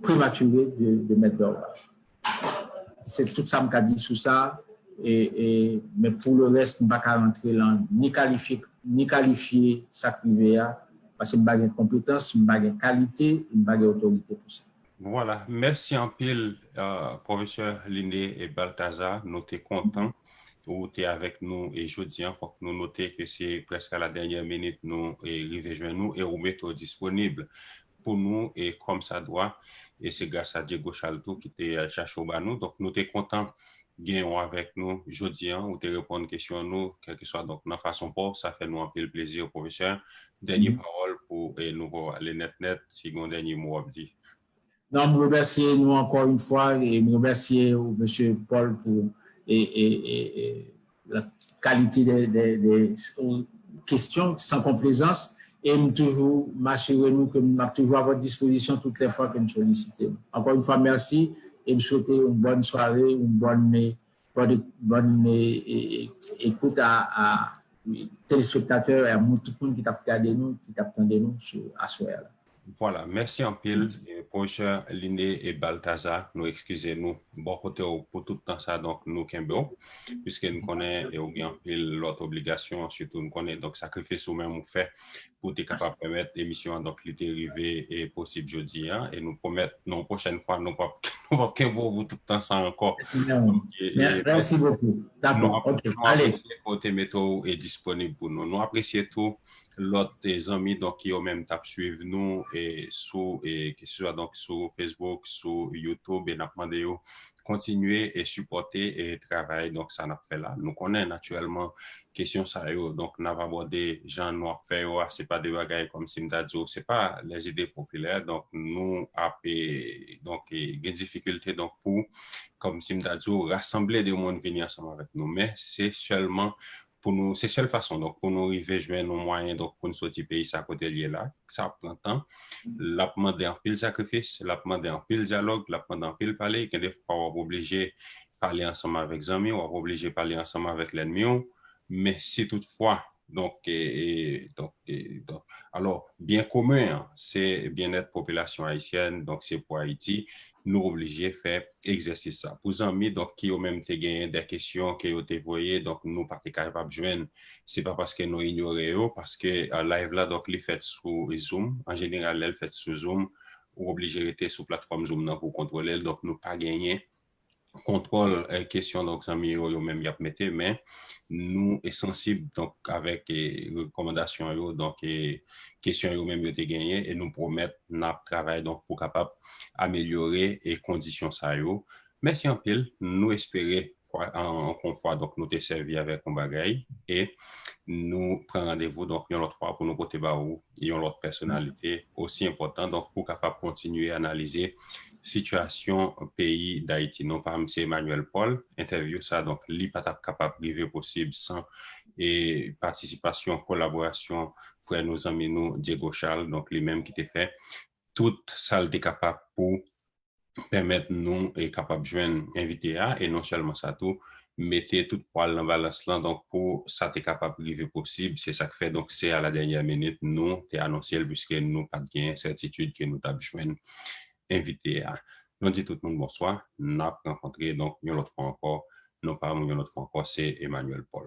prématuré de M. Dorval. C'est tout ça que je dit sur ça, mais pour le reste, je ne vais pas rentrer là, ni qualifier ça privé, parce que je n'ai pas de compétence, je n'ai pas de qualité, je n'ai pas d'autorité pour ça. Voilà, merci en pile, professeur Lindé et Balthazar. Nous sommes contents où tu es avec nous et jeudi, il faut que nous notions que c'est presque à la dernière minute, nous arrivons nous et nous mettons disponible pour nous et comme ça doit. Et c'est grâce à Diego Chalto qui t'a cherché au bas nous. Donc, nous sommes contents de avec nous jeudi, où tu réponds aux questions nous, quel que soit donc dans façon pour, ça fait nous un peu le plaisir, professeur. Dernière parole pour nous voir les net, si vous avez un dernier mot à dire. Non, je remercie nous encore une fois et je remercie M. Paul pour la qualité des questions sans complaisance et toujours m'assurer nous que nous sommes toujours à votre disposition toutes les fois que nous sollicitons. Encore une fois, merci et me souhaiter une bonne soirée, une bonne écoute à téléspectateurs et à tout le monde qui t'a regardé nous, qui t'attendait nous à ce soir. Voilà, merci en pile, professeur Lindé et Balthazar. Nous excusez-nous, bon côté pour tout le temps ça, donc nous Kembo, puisque nous connaissons et nous en pile l'autre obligation, surtout nous connaissons donc sacrifice ou même nous fait pour être capable de permettre l'émission donc l'été arrivé et possible jeudi, hein, et nous promettons, non, prochaine fois, nous pas nous va pas pour tout le temps ça encore. Non. Merci beaucoup. D'accord. OK. Nous Allez. apprécions côté météo est disponible pour nous. Nous apprécions tout l'autre des amis donc qui au même temps suivre nous et que ce soit donc sur Facebook, sur YouTube et n'a demandé continuer et supporter et travailler donc ça n'a fait là. Nous connaissons naturellement question ça donc n'a pas abordé Jean Noir fait c'est pas des bagages comme Simdadio, c'est pas les idées populaires donc nous donc des difficultés donc pour comme Simdadio rassembler des monde venir ensemble avec nous mais c'est seulement pour nous, c'est seule façon donc pour nous arriver joindre nos moyens donc pour nous sortir pays ça côté lié là, ça prend temps. L'a demandé en pile sacrifice, l'a demandé en pile dialogue, l'a demandé en pile parler, que des fois on va obligé parler ensemble avec les amis, on va obligé parler ensemble avec l'ennemi, mais si toutefois donc, alors bien commun, hein, c'est bien-être population haïtienne, donc c'est pour Haïti, nous obligés de faire exercice ça. Pour les amis, donc, qui ont même gagné des questions qui ont été voyées, donc, nous, pas capables de joindre, c'est pas parce que nous ignorons, parce que live là, donc, les fait sur Zoom, en général, elle fait sur Zoom, ou obligé d'être sur plateforme Zoom pour contrôler, donc, nous pas gagné contrôle question donc ça même y a metté mais nous est sensible donc avec recommandations donc questions même yo gagné et nous promettre n'a travail donc pour capable améliorer et conditions ça merci en pile nous espérer encore fois donc nous te servi avec un bagage et nous prenons rendez-vous donc une autre fois pour nous côté baou et une autre personnalité aussi important donc pour capable continuer à analyser situation pays d'Haïti. Non pas M. Emmanuel Paul, interview ça, donc, li pas capable de possible sans et participation, collaboration, frère nos amis, nous, Diego Charles, donc, les mêmes qui étaient fait. Toute ça, est capable pour permettre nous et capable de joindre invité à, et non seulement ça tout, mettez tout poil dans la balance là, donc pour ça t'es capable de vivre possible, c'est ça que fait, donc c'est à la dernière minute, nous, t'es annoncé, puisque nous, pas de certitude que nous t'avons joindre invité à. Nous dit tout le monde bonsoir. Nous avons rencontré donc une autre fois encore, non pas une autre fois encore, c'est Emmanuel Paul.